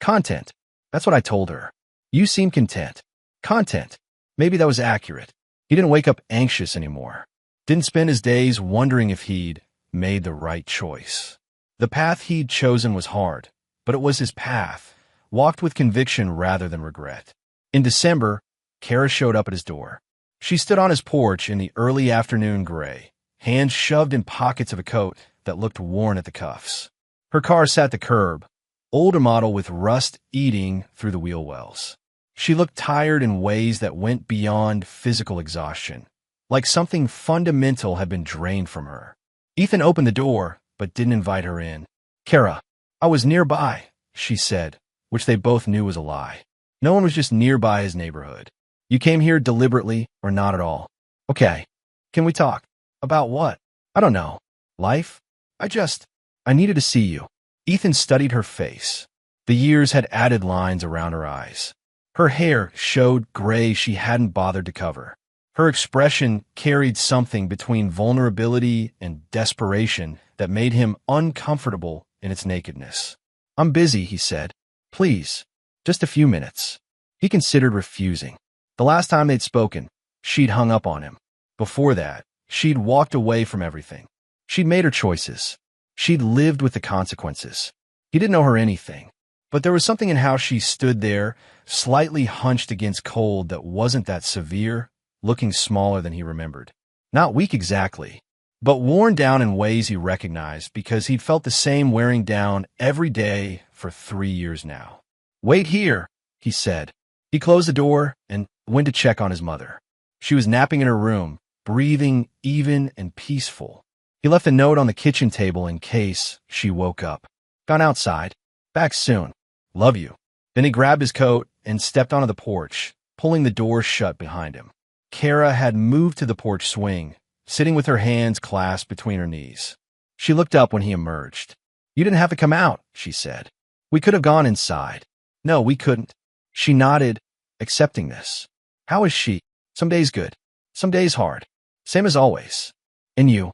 Content. That's what I told her. You seem content. Content. Maybe that was accurate. He didn't wake up anxious anymore. Didn't spend his days wondering if he'd made the right choice. The path he'd chosen was hard, but it was his path, walked with conviction rather than regret. In December, Kara showed up at his door. She stood on his porch in the early afternoon gray, hands shoved in pockets of a coat that looked worn at the cuffs. Her car sat at the curb, older model with rust eating through the wheel wells. She looked tired in ways that went beyond physical exhaustion, like something fundamental had been drained from her. Ethan opened the door, but didn't invite her in. Kara, I was nearby, she said, which they both knew was a lie. No one was just nearby his neighborhood. You came here deliberately or not at all. Okay. Can we talk? About what? I don't know. Life? I needed to see you. Ethan studied her face. The years had added lines around her eyes. Her hair showed gray she hadn't bothered to cover. Her expression carried something between vulnerability and desperation that made him uncomfortable in its nakedness. I'm busy, he said. Please, just a few minutes. He considered refusing. The last time they'd spoken, she'd hung up on him. Before that, she'd walked away from everything. She'd made her choices. She'd lived with the consequences. He didn't owe her anything. But there was something in how she stood there, slightly hunched against cold that wasn't that severe, looking smaller than he remembered. Not weak exactly, but worn down in ways he recognized because he'd felt the same wearing down every day for 3 years now. Wait here, he said. He closed the door and went to check on his mother. She was napping in her room, breathing even and peaceful. He left a note on the kitchen table in case she woke up. Gone outside. Back soon. Love you. Then he grabbed his coat and stepped onto the porch, pulling the door shut behind him. Kara had moved to the porch swing, sitting with her hands clasped between her knees. She looked up when he emerged. You didn't have to come out, she said. We could have gone inside. No, we couldn't. She nodded, accepting this. How is she? Some days good. Some days hard. Same as always. And you?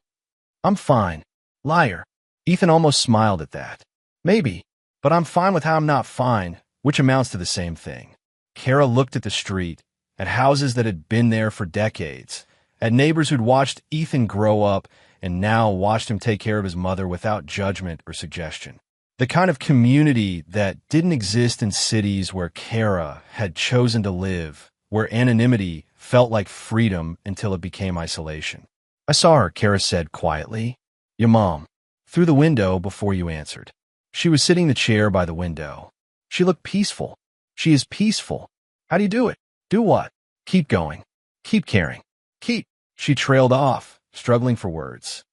I'm fine. Liar. Ethan almost smiled at that. Maybe, but I'm fine with how I'm not fine, which amounts to the same thing. Kara looked at the street, at houses that had been there for decades, at neighbors who'd watched Ethan grow up and now watched him take care of his mother without judgment or suggestion. The kind of community that didn't exist in cities where Kara had chosen to live, where anonymity felt like freedom until it became isolation. I saw her, Kara said quietly. Your mom. Through the window before you answered. She was sitting in the chair by the window. She looked peaceful. She is peaceful. How do you do it? Do what? Keep going. Keep caring. Keep. She trailed off, struggling for words.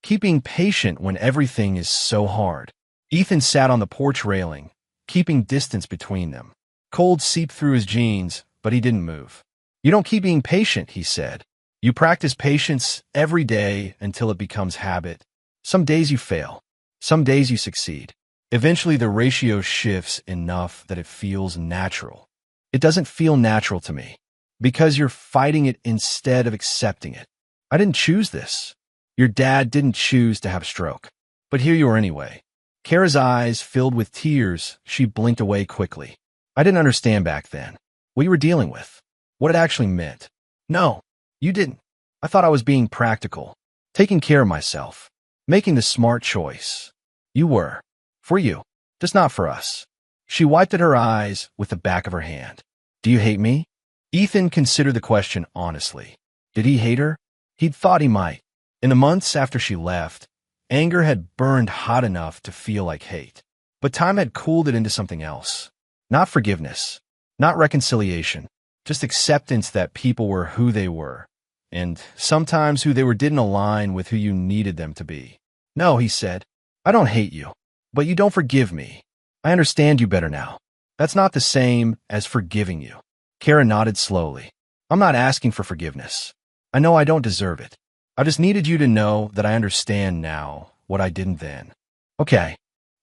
Keeping patient when everything is so hard. Ethan sat on the porch railing, keeping distance between them. Cold seeped through his jeans, but he didn't move. You don't keep being patient, he said. You practice patience every day until it becomes habit. Some days you fail. Some days you succeed. Eventually the ratio shifts enough that it feels natural. It doesn't feel natural to me because you're fighting it instead of accepting it. I didn't choose this. Your dad didn't choose to have a stroke. But here you are anyway. Kara's eyes filled with tears. She blinked away quickly. I didn't understand back then what you were dealing with, what it actually meant. No, you didn't. I thought I was being practical, taking care of myself, making the smart choice. You were. For you, just not for us. She wiped at her eyes with the back of her hand. Do you hate me? Ethan considered the question honestly. Did he hate her? He'd thought he might. In the months after she left, anger had burned hot enough to feel like hate. But time had cooled it into something else. Not forgiveness, not reconciliation, just acceptance that people were who they were, and sometimes who they were didn't align with who you needed them to be. No, he said, I don't hate you, but you don't forgive me. I understand you better now. That's not the same as forgiving you. Kara nodded slowly. I'm not asking for forgiveness. I know I don't deserve it. I just needed you to know that I understand now what I didn't then. Okay.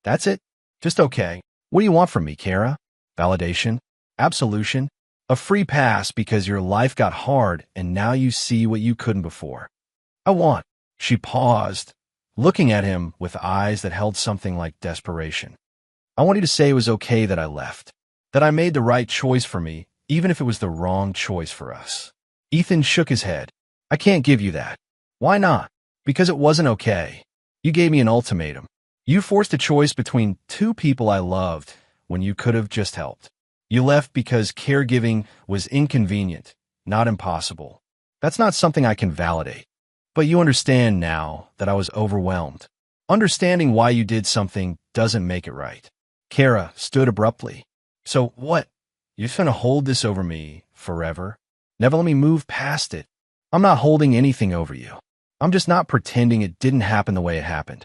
That's it? Just okay. What do you want from me, Kara? Validation? Absolution? A free pass because your life got hard and now you see what you couldn't before. I want. She paused, looking at him with eyes that held something like desperation. I want you to say it was okay that I left. that I made the right choice for me, even if it was the wrong choice for us. Ethan shook his head. I can't give you that. Why not? Because it wasn't okay. You gave me an ultimatum. You forced a choice between two people I loved when you could have just helped. You left because caregiving was inconvenient, not impossible. That's not something I can validate. But you understand now that I was overwhelmed. Understanding why you did something doesn't make it right. Kara stood abruptly. So what? You're just gonna hold this over me forever? Never let me move past it? I'm not holding anything over you. I'm just not pretending it didn't happen the way it happened.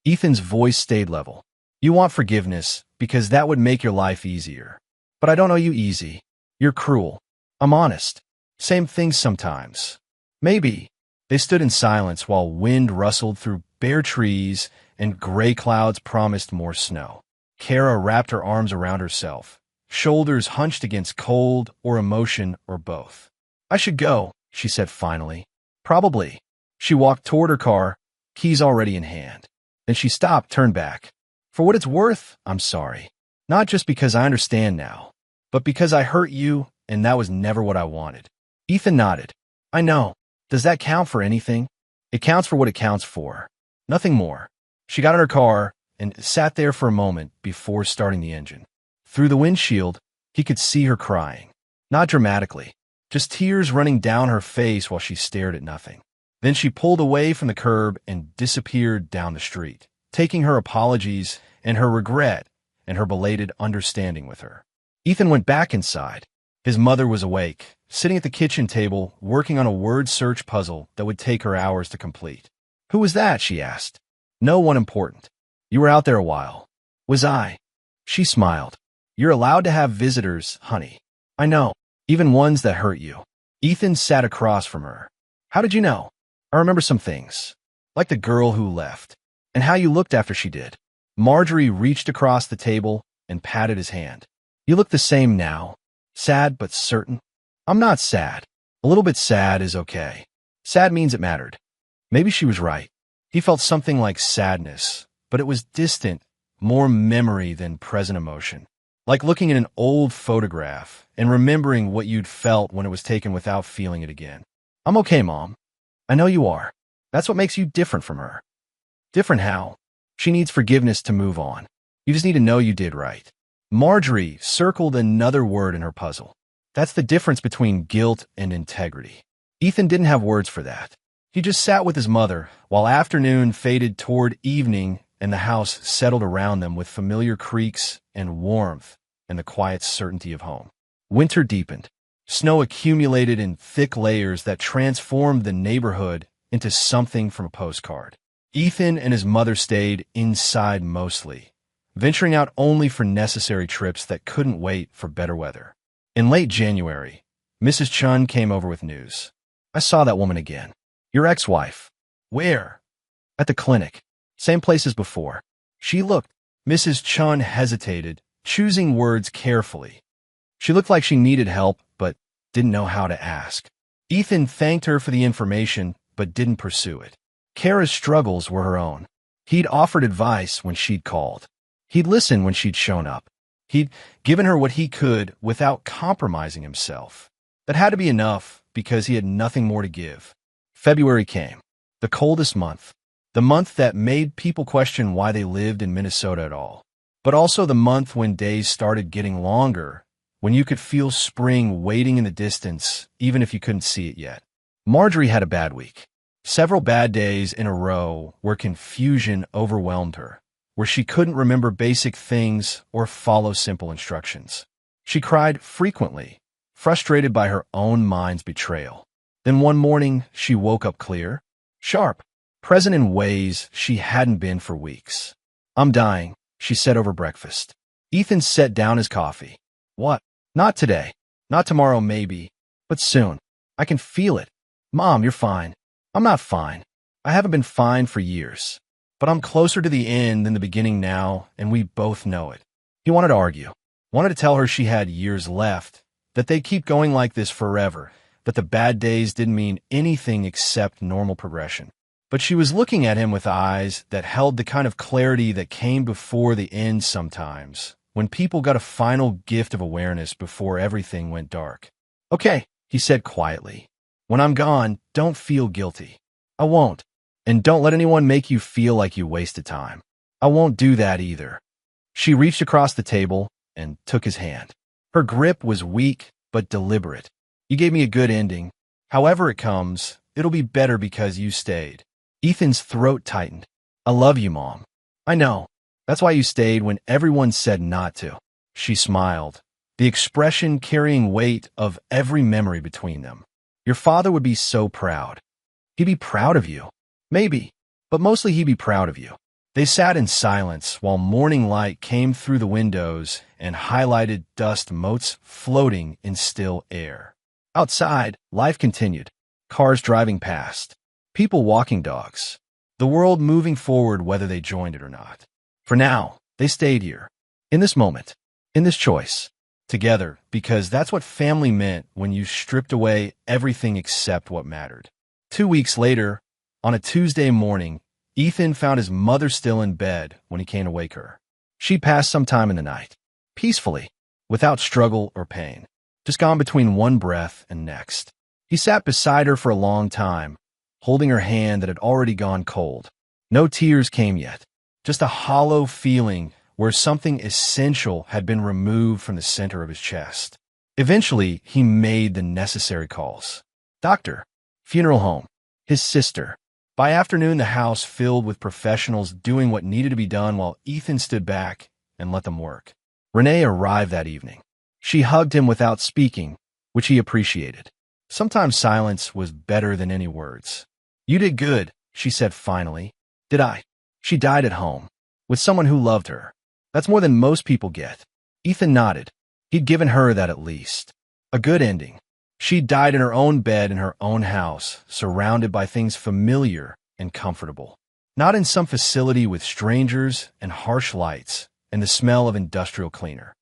Ethan's voice stayed level. You want forgiveness because that would make your life easier. But I don't know you easy. You're cruel. I'm honest. Same things sometimes. Maybe. They stood in silence while wind rustled through bare trees and gray clouds promised more snow. Kara wrapped her arms around herself, shoulders hunched against cold or emotion or both. I should go, she said finally. Probably. She walked toward her car, keys already in hand. Then she stopped, turned back. For what it's worth, I'm sorry. Not just because I understand now, but because I hurt you and that was never what I wanted. Ethan nodded. I know. Does that count for anything? It counts for what it counts for. Nothing more. She got in her car and sat there for a moment before starting the engine. Through the windshield, he could see her crying. Not dramatically, just tears running down her face while she stared at nothing. Then she pulled away from the curb and disappeared down the street, taking her apologies and her regret and her belated understanding with her. Ethan went back inside. His mother was awake, sitting at the kitchen table, working on a word search puzzle that would take her hours to complete. Who was that? She asked. No one important. You were out there a while. Was I? She smiled. You're allowed to have visitors, honey. I know, even ones that hurt you. Ethan sat across from her. How did you know? I remember some things, like the girl who left, and how you looked after she did. Marjorie reached across the table and patted his hand. You look the same now. Sad but certain. I'm not sad. A little bit sad is okay. Sad means it mattered. Maybe she was right. He felt something like sadness, but it was distant, more memory than present emotion. Like looking at an old photograph and remembering what you'd felt when it was taken without feeling it again. I'm okay, Mom. I know you are. That's what makes you different from her. Different how? She needs forgiveness to move on. You just need to know you did right. Marjorie circled another word in her puzzle. That's the difference between guilt and integrity. Ethan didn't have words for that. He just sat with his mother while afternoon faded toward evening and the house settled around them with familiar creaks and warmth and the quiet certainty of home. Winter deepened. Snow accumulated in thick layers that transformed the neighborhood into something from a postcard. Ethan and his mother stayed inside mostly, venturing out only for necessary trips that couldn't wait for better weather. In late January, Mrs. Chun came over with news. I saw that woman again. Your ex-wife. Where? At the clinic. Same place as before. She looked. Mrs. Chun hesitated, choosing words carefully. She looked like she needed help, but didn't know how to ask. Ethan thanked her for the information, but didn't pursue it. Kara's struggles were her own. He'd offered advice when she'd called. He'd listened when she'd shown up. He'd given her what he could without compromising himself. That had to be enough because he had nothing more to give. February came, the coldest month, the month that made people question why they lived in Minnesota at all, but also the month when days started getting longer, when you could feel spring waiting in the distance, even if you couldn't see it yet. Marjorie had a bad week. Several bad days in a row where confusion overwhelmed her, where she couldn't remember basic things or follow simple instructions. She cried frequently, frustrated by her own mind's betrayal. Then one morning, she woke up clear, sharp, present in ways she hadn't been for weeks. I'm dying, she said over breakfast. Ethan set down his coffee. What? Not today. Not tomorrow, maybe. But soon. I can feel it. Mom, you're fine. I'm not fine. I haven't been fine for years. But I'm closer to the end than the beginning now, and we both know it. He wanted to argue. Wanted to tell her she had years left, that they'd keep going like this forever, that the bad days didn't mean anything except normal progression. But she was looking at him with eyes that held the kind of clarity that came before the end sometimes, when people got a final gift of awareness before everything went dark. Okay, he said quietly. When I'm gone, don't feel guilty. I won't. And don't let anyone make you feel like you wasted time. I won't do that either. She reached across the table and took his hand. Her grip was weak but deliberate. You gave me a good ending. However it comes, it'll be better because you stayed. Ethan's throat tightened. I love you, Mom. I know. That's why you stayed when everyone said not to. She smiled, the expression carrying weight of every memory between them. Your father would be so proud. He'd be proud of you. Maybe, but mostly he'd be proud of you. They sat in silence while morning light came through the windows and highlighted dust motes floating in still air. Outside, life continued. Cars driving past. People walking dogs. The world moving forward whether they joined it or not. For now, they stayed here. In this moment. In this choice. Together, because that's what family meant when you stripped away everything except what mattered. 2 weeks later, on a Tuesday morning, Ethan found his mother still in bed when he came to wake her. She passed some time in the night. Peacefully. Without struggle or pain. Just gone between one breath and next. He sat beside her for a long time, holding her hand that had already gone cold. No tears came yet. Just a hollow feeling where something essential had been removed from the center of his chest. Eventually, he made the necessary calls. Doctor, funeral home, his sister. By afternoon, the house filled with professionals doing what needed to be done while Ethan stood back and let them work. Renee arrived that evening. She hugged him without speaking, which he appreciated. Sometimes silence was better than any words. You did good, she said finally. Did I? She died at home, with someone who loved her. That's more than most people get. Ethan nodded. He'd given her that at least. A good ending. She died in her own bed in her own house, surrounded by things familiar and comfortable. Not in some facility with strangers and harsh lights and the smell of industrial cleaner.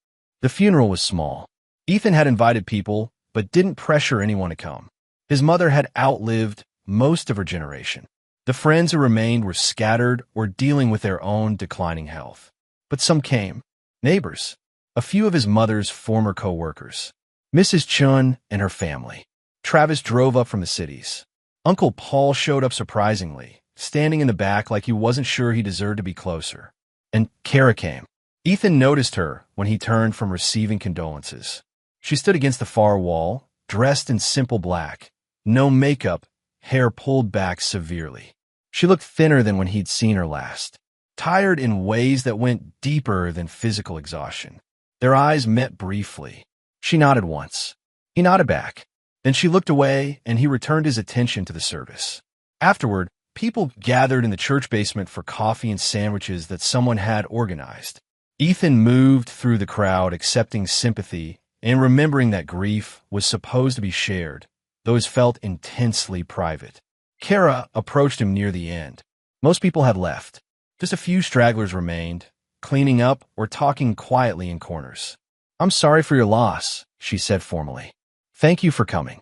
The funeral was small. Ethan had invited people, but didn't pressure anyone to come. His mother had outlived most of her generation. The friends who remained were scattered or dealing with their own declining health. But some came. Neighbors. A few of his mother's former co-workers. Mrs. Chun and her family. Travis drove up from the cities. Uncle Paul showed up surprisingly, standing in the back like he wasn't sure he deserved to be closer. And Kara came. Ethan noticed her when he turned from receiving condolences. She stood against the far wall, dressed in simple black. No makeup, hair pulled back severely. She looked thinner than when he'd seen her last. Tired in ways that went deeper than physical exhaustion. Their eyes met briefly. She nodded once. He nodded back. Then she looked away, and he returned his attention to the service. Afterward, people gathered in the church basement for coffee and sandwiches that someone had organized. Ethan moved through the crowd, accepting sympathy and remembering that grief was supposed to be shared, though it felt intensely private. Kara approached him near the end. Most people had left. Just a few stragglers remained, cleaning up or talking quietly in corners. I'm sorry for your loss, she said formally. Thank you for coming.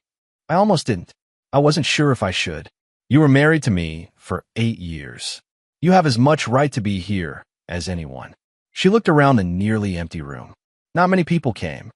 I almost didn't. I wasn't sure if I should. You were married to me for 8 years. You have as much right to be here as anyone. She looked around the nearly empty room. Not many people came.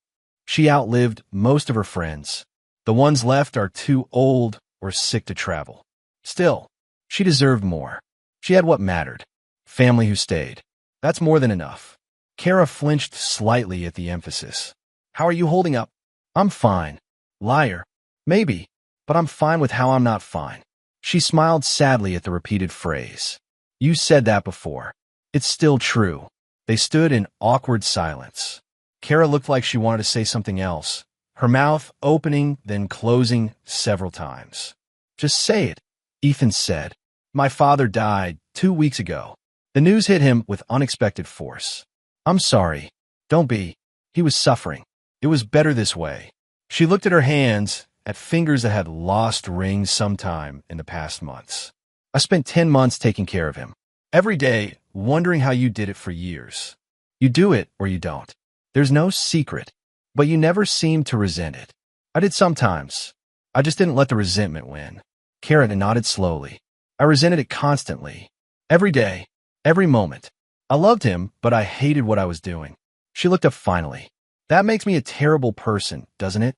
She outlived most of her friends. The ones left are too old or sick to travel. Still, she deserved more. She had what mattered. Family who stayed. That's more than enough. Kara flinched slightly at the emphasis. How are you holding up? I'm fine. Liar. Maybe, but I'm fine with how I'm not fine. She smiled sadly at the repeated phrase. You said that before. It's still true. They stood in awkward silence. Kara looked like she wanted to say something else, her mouth opening then closing several times. Just say it, Ethan said. My father died 2 weeks ago. The news hit him with unexpected force. I'm sorry. Don't be. He was suffering. It was better this way. She looked at her hands, at fingers that had lost rings sometime in the past months. I spent 10 months taking care of him. Every day, wondering how you did it for years. You do it or you don't. There's no secret, but you never seemed to resent it. I did sometimes. I just didn't let the resentment win. Kara nodded slowly. I resented it constantly. Every day. Every moment. I loved him, but I hated what I was doing. She looked up finally. That makes me a terrible person, doesn't it?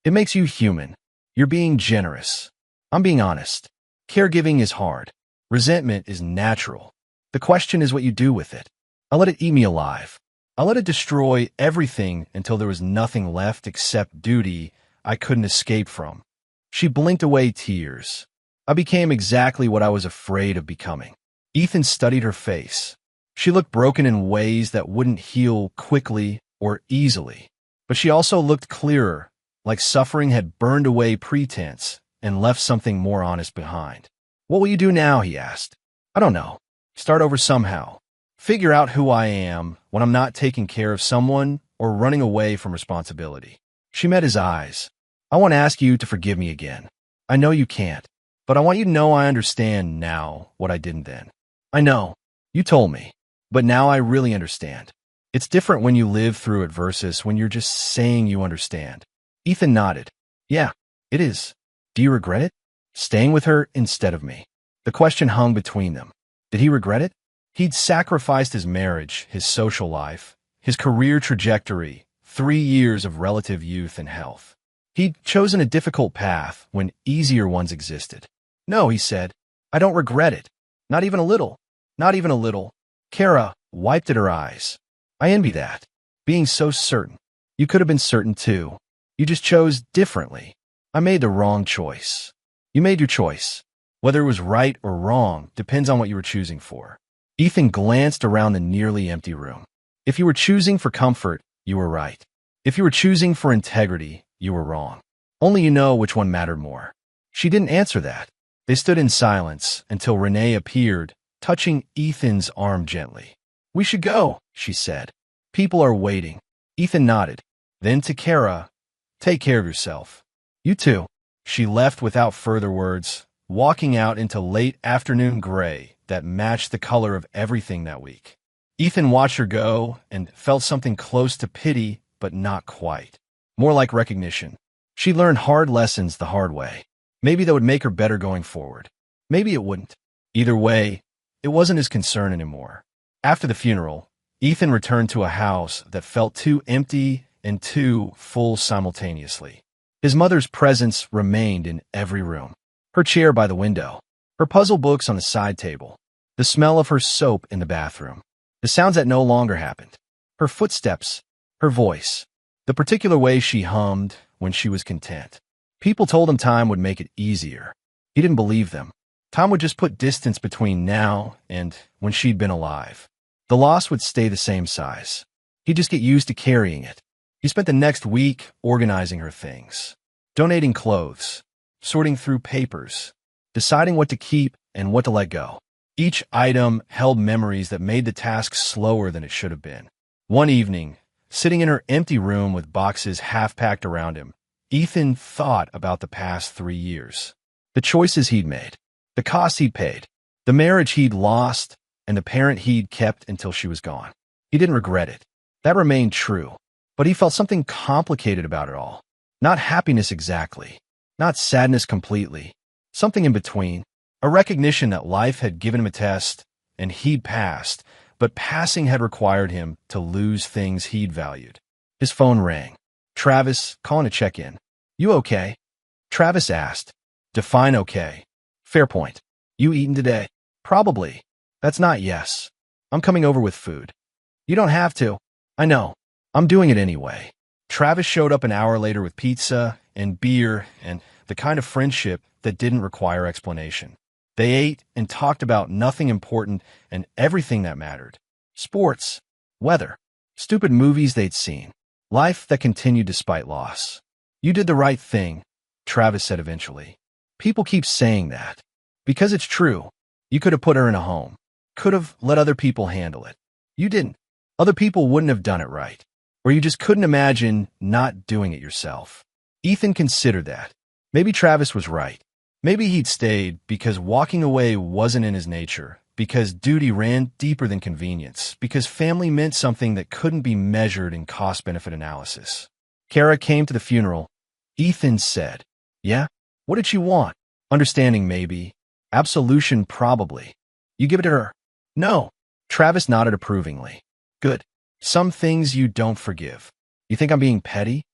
It makes you human. You're being generous. I'm being honest. Caregiving is hard. Resentment is natural. The question is what you do with it. I let it eat me alive. I let it destroy everything until there was nothing left except duty I couldn't escape from. She blinked away tears. I became exactly what I was afraid of becoming. Ethan studied her face. She looked broken in ways that wouldn't heal quickly or easily. But she also looked clearer, like suffering had burned away pretense and left something more honest behind. What will you do now? He asked. I don't know. Start over somehow. Figure out who I am when I'm not taking care of someone or running away from responsibility. She met his eyes. I want to ask you to forgive me again. I know you can't, but I want you to know I understand now what I didn't then. I know. You told me. But now I really understand. It's different when you live through it versus when you're just saying you understand. Ethan nodded. Yeah, it is. Do you regret it? Staying with her instead of me. The question hung between them. Did he regret it? He'd sacrificed his marriage, his social life, his career trajectory, 3 years of relative youth and health. He'd chosen a difficult path when easier ones existed. No, he said, I don't regret it. Not even a little. Not even a little. Kara wiped at her eyes. I envy that. Being so certain. You could have been certain too. You just chose differently. I made the wrong choice. You made your choice. Whether it was right or wrong depends on what you were choosing for. Ethan glanced around the nearly empty room. If you were choosing for comfort, you were right. If you were choosing for integrity, you were wrong. Only you know which one mattered more. She didn't answer that. They stood in silence until Renee appeared, touching Ethan's arm gently. We should go, she said. People are waiting. Ethan nodded. Then to Kara, take care of yourself. You too. She left without further words, walking out into late afternoon gray that matched the color of everything that week. Ethan watched her go and felt something close to pity, but not quite. More like recognition. She learned hard lessons the hard way. Maybe that would make her better going forward. Maybe it wouldn't. Either way, it wasn't his concern anymore. After the funeral, Ethan returned to a house that felt too empty and too full simultaneously. His mother's presence remained in every room. Her chair by the window, her puzzle books on the side table, the smell of her soap in the bathroom, the sounds that no longer happened, her footsteps, her voice, the particular way she hummed when she was content. People told him time would make it easier. He didn't believe them. Time would just put distance between now and when she'd been alive. The loss would stay the same size. He'd just get used to carrying it. He spent the next week organizing her things, donating clothes, sorting through papers, deciding what to keep and what to let go. Each item held memories that made the task slower than it should have been. One evening, sitting in her empty room with boxes half-packed around him, Ethan thought about the past 3 years. The choices he'd made, the cost he'd paid, the marriage he'd lost, and the parent he'd kept until she was gone. He didn't regret it. That remained true. But he felt something complicated about it all. Not happiness exactly. Not sadness completely. Something in between. A recognition that life had given him a test, and he'd passed, but passing had required him to lose things he'd valued. His phone rang. Travis, calling to check in. You okay? Travis asked. Define okay. Fair point. You eaten today? Probably. That's not yes. I'm coming over with food. You don't have to. I know. I'm doing it anyway. Travis showed up an hour later with pizza and beer and the kind of friendship that didn't require explanation. They ate and talked about nothing important and everything that mattered. Sports, weather, stupid movies they'd seen, life that continued despite loss. You did the right thing, Travis said eventually. People keep saying that. Because it's true. You could have put her in a home. Could have let other people handle it. You didn't. Other people wouldn't have done it right. Or you just couldn't imagine not doing it yourself. Ethan considered that. Maybe Travis was right. Maybe he'd stayed because walking away wasn't in his nature, because duty ran deeper than convenience, because family meant something that couldn't be measured in cost-benefit analysis. Kara came to the funeral. Ethan said, Yeah? What did she want? Understanding maybe. Absolution probably. You give it to her. No. Travis nodded approvingly. Good. Some things you don't forgive. You think I'm being petty?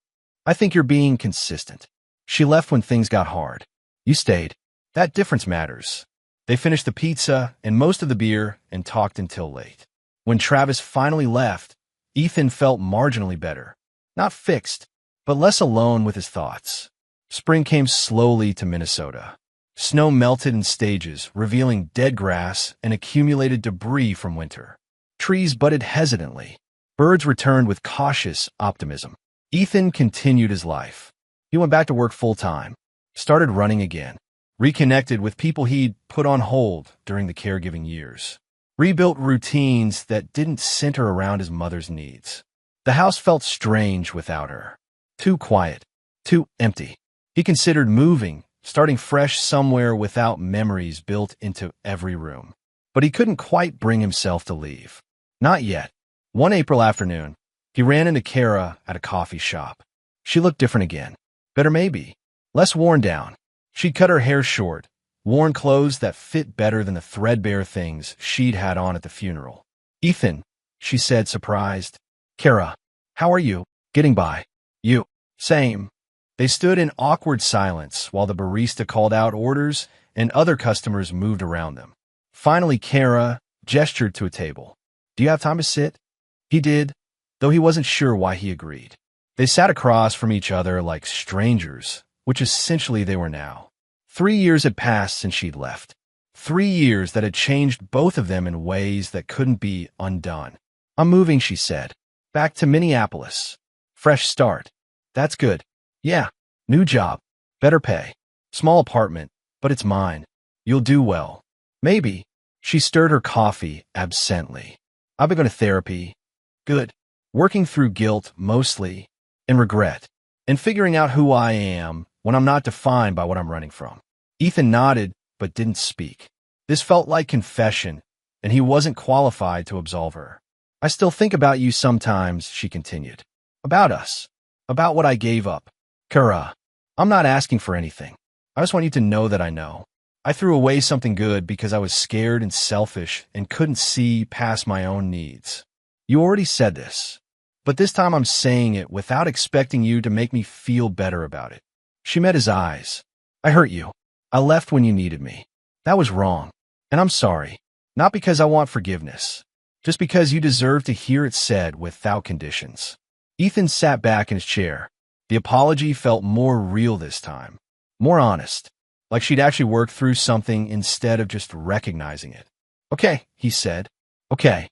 I think you're being consistent. She left when things got hard. You stayed. That difference matters. They finished the pizza and most of the beer and talked until late. When Travis finally left, Ethan felt marginally better. Not fixed, but less alone with his thoughts. Spring came slowly to Minnesota. Snow melted in stages, revealing dead grass and accumulated debris from winter. Trees budded hesitantly. Birds returned with cautious optimism. Ethan continued his life. He went back to work full-time, started running again, reconnected with people he'd put on hold during the caregiving years, rebuilt routines that didn't center around his mother's needs. The house felt strange without her. Too quiet, too empty. He considered moving, starting fresh somewhere without memories built into every room. But he couldn't quite bring himself to leave. Not yet. One April afternoon, he ran into Kara at a coffee shop. She looked different again. Better maybe. Less worn down. She'd cut her hair short, worn clothes that fit better than the threadbare things she'd had on at the funeral. "Ethan," she said, surprised. "Kara, how are you? Getting by." "You." "Same." They stood in awkward silence while the barista called out orders and other customers moved around them. Finally, Kara gestured to a table. "Do you have time to sit?" He did, though he wasn't sure why he agreed. They sat across from each other like strangers, which essentially they were now. 3 years had passed since she'd left. 3 years that had changed both of them in ways that couldn't be undone. "I'm moving," she said. "Back to Minneapolis. Fresh start." "That's good." "Yeah. New job. Better pay. Small apartment, but it's mine. You'll do well." "Maybe." She stirred her coffee absently. "I've been going to therapy." "Good. Working through guilt, mostly, and regret, and figuring out who I am when I'm not defined by what I'm running from." Ethan nodded, but didn't speak. This felt like confession, and he wasn't qualified to absolve her. "I still think about you sometimes," she continued. "About us. About what I gave up. Kara, I'm not asking for anything. I just want you to know that I know. I threw away something good because I was scared and selfish and couldn't see past my own needs. You already said this, but this time I'm saying it without expecting you to make me feel better about it." She met his eyes. "I hurt you. I left when you needed me. That was wrong, and I'm sorry. Not because I want forgiveness, just because you deserve to hear it said without conditions." Ethan sat back in his chair. The apology felt more real this time, more honest, like she'd actually worked through something instead of just recognizing it. "Okay," he said. "Okay.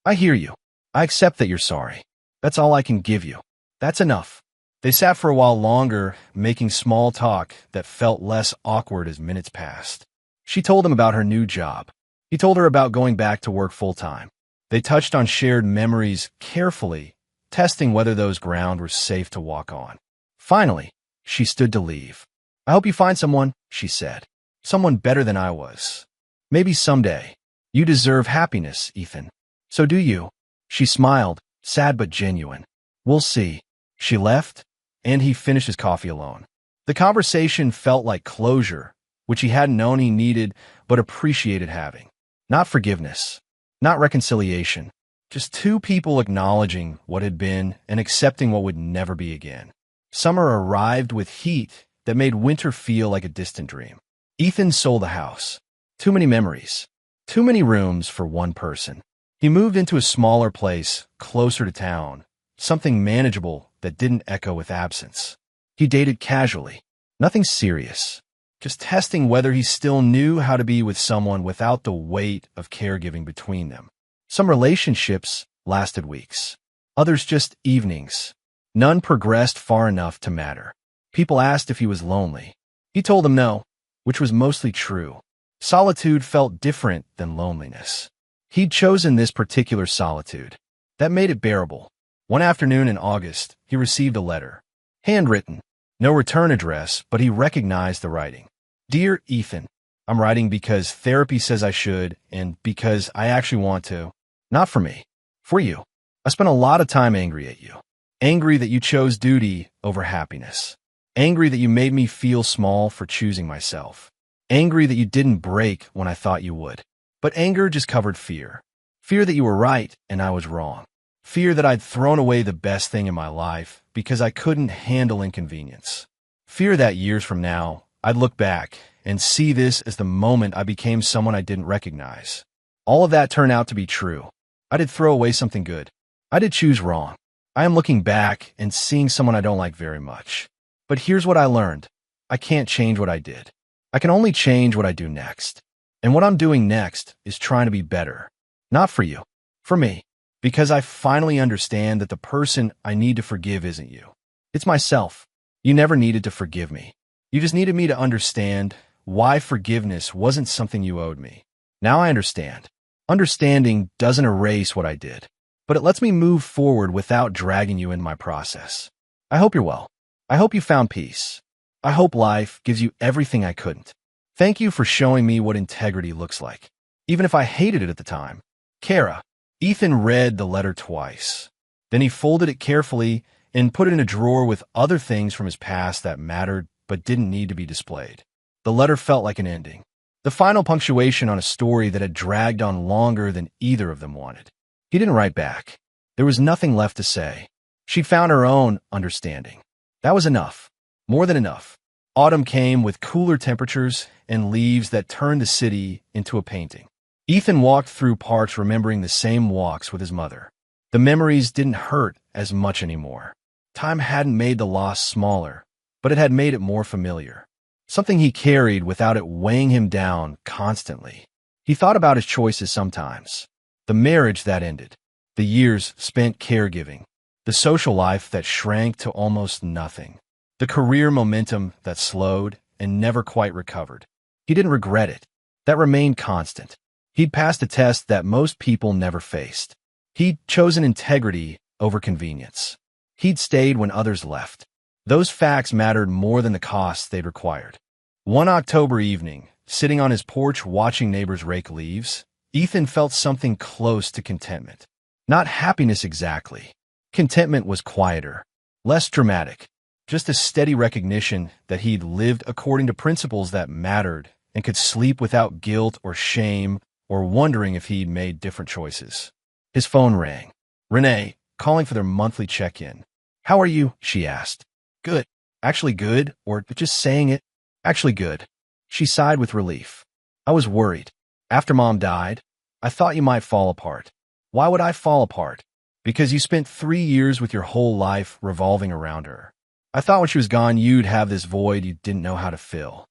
I hear you. I accept that you're sorry. That's all I can give you. That's enough." They sat for a while longer, making small talk that felt less awkward as minutes passed. She told him about her new job. He told her about going back to work full-time. They touched on shared memories carefully, testing whether those ground were safe to walk on. Finally, she stood to leave. "I hope you find someone," she said. "Someone better than I was. Maybe someday. You deserve happiness, Ethan. So do you." She smiled, sad but genuine. "We'll see." She left, and he finished his coffee alone. The conversation felt like closure, which he hadn't known he needed but appreciated having. Not forgiveness, not reconciliation, just two people acknowledging what had been and accepting what would never be again. Summer arrived with heat that made winter feel like a distant dream. Ethan sold the house. Too many memories. Too many rooms for one person. He moved into a smaller place, closer to town, something manageable that didn't echo with absence. He dated casually. Nothing serious. Just testing whether he still knew how to be with someone without the weight of caregiving between them. Some relationships lasted weeks. Others just evenings. None progressed far enough to matter. People asked if he was lonely. He told them no, which was mostly true. Solitude felt different than loneliness. He'd chosen this particular solitude. That made it bearable. One afternoon in August, he received a letter. Handwritten. No return address, but he recognized the writing. "Dear Ethan, I'm writing because therapy says I should and because I actually want to. Not for me. For you. I spent a lot of time angry at you. Angry that you chose duty over happiness. Angry that you made me feel small for choosing myself. Angry that you didn't break when I thought you would. But anger just covered fear. Fear that you were right and I was wrong. Fear that I'd thrown away the best thing in my life because I couldn't handle inconvenience. Fear that years from now, I'd look back and see this as the moment I became someone I didn't recognize. All of that turned out to be true. I did throw away something good. I did choose wrong. I am looking back and seeing someone I don't like very much. But here's what I learned. I can't change what I did. I can only change what I do next. And what I'm doing next is trying to be better. Not for you, for me. Because I finally understand that the person I need to forgive isn't you. It's myself. You never needed to forgive me. You just needed me to understand why forgiveness wasn't something you owed me. Now I understand. Understanding doesn't erase what I did, but it lets me move forward without dragging you in my process. I hope you're well. I hope you found peace. I hope life gives you everything I couldn't. Thank you for showing me what integrity looks like, even if I hated it at the time. Kara. Ethan read the letter twice. Then he folded it carefully and put it in a drawer with other things from his past that mattered but didn't need to be displayed. The letter felt like an ending, the final punctuation on a story that had dragged on longer than either of them wanted. He didn't write back. There was nothing left to say. She'd found her own understanding. That was enough. More than enough. Autumn came with cooler temperatures and leaves that turned the city into a painting. Ethan walked through parks remembering the same walks with his mother. The memories didn't hurt as much anymore. Time hadn't made the loss smaller, but it had made it more familiar. Something he carried without it weighing him down constantly. He thought about his choices sometimes. The marriage that ended. The years spent caregiving. The social life that shrank to almost nothing. The career momentum that slowed and never quite recovered. He didn't regret it. That remained constant. He'd passed a test that most people never faced. He'd chosen integrity over convenience. He'd stayed when others left. Those facts mattered more than the costs they'd required. One October evening, sitting on his porch watching neighbors rake leaves, Ethan felt something close to contentment. Not happiness exactly. Contentment was quieter, less dramatic, just a steady recognition that he'd lived according to principles that mattered and could sleep without guilt or shame or wondering if he'd made different choices. His phone rang. Renee, calling for their monthly check-in. "How are you?" she asked. "Good. Actually good, or just saying it. Actually good." She sighed with relief. "I was worried. After Mom died, I thought you might fall apart." "Why would I fall apart?" "Because you spent 3 years with your whole life revolving around her. I thought when she was gone, you'd have this void you didn't know how to fill.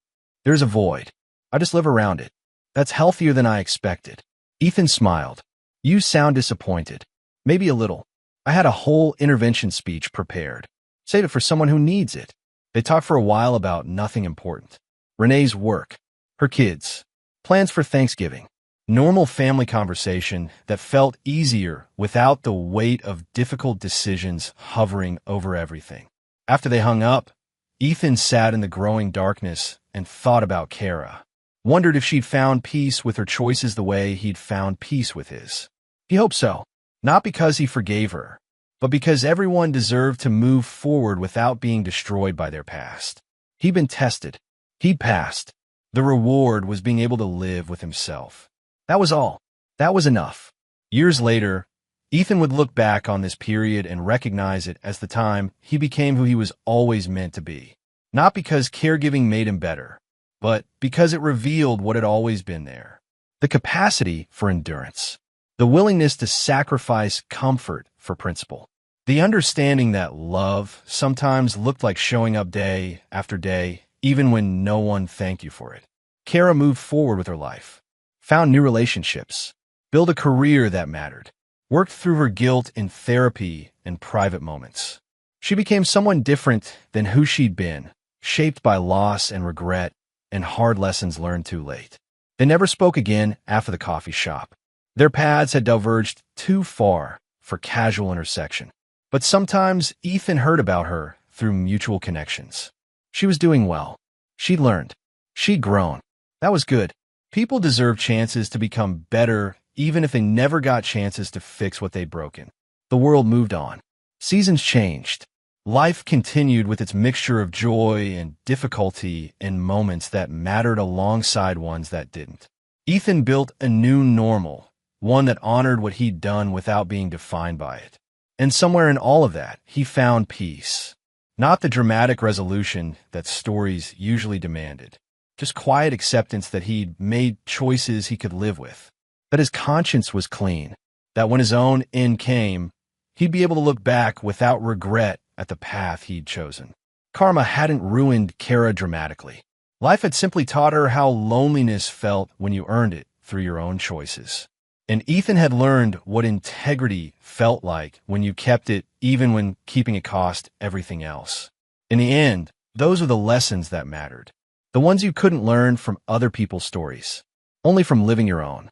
There's a void. I just live around it. That's healthier than I expected." Ethan smiled. "You sound disappointed." "Maybe a little. I had a whole intervention speech prepared. Save it for someone who needs it." They talked for a while about nothing important. Renee's work, her kids, plans for Thanksgiving. Normal family conversation that felt easier without the weight of difficult decisions hovering over everything. After they hung up, Ethan sat in the growing darkness and thought about Kara. Wondered if she'd found peace with her choices the way he'd found peace with his. He hoped so. Not because he forgave her, but because everyone deserved to move forward without being destroyed by their past. He'd been tested. He'd passed. The reward was being able to live with himself. That was all. That was enough. Years later, Ethan would look back on this period and recognize it as the time he became who he was always meant to be. Not because caregiving made him better, but because it revealed what had always been there. The capacity for endurance. The willingness to sacrifice comfort for principle. The understanding that love sometimes looked like showing up day after day, even when no one thanked you for it. Kara moved forward with her life. Found new relationships. Built a career that mattered. Worked through her guilt in therapy and private moments. She became someone different than who she'd been, shaped by loss and regret and hard lessons learned too late. They never spoke again after the coffee shop. Their paths had diverged too far for casual intersection. But sometimes Ethan heard about her through mutual connections. She was doing well. She'd learned. She'd grown. That was good. People deserve chances to become better even if they never got chances to fix what they'd broken. The world moved on. Seasons changed. Life continued with its mixture of joy and difficulty and moments that mattered alongside ones that didn't. Ethan built a new normal, one that honored what he'd done without being defined by it. And somewhere in all of that, he found peace. Not the dramatic resolution that stories usually demanded, just quiet acceptance that he'd made choices he could live with, that his conscience was clean, that when his own end came, he'd be able to look back without regret at the path he'd chosen. Karma hadn't ruined Kara dramatically. Life had simply taught her how loneliness felt when you earned it through your own choices. And Ethan had learned what integrity felt like when you kept it, even when keeping it cost everything else. In the end, those are the lessons that mattered. The ones you couldn't learn from other people's stories, only from living your own.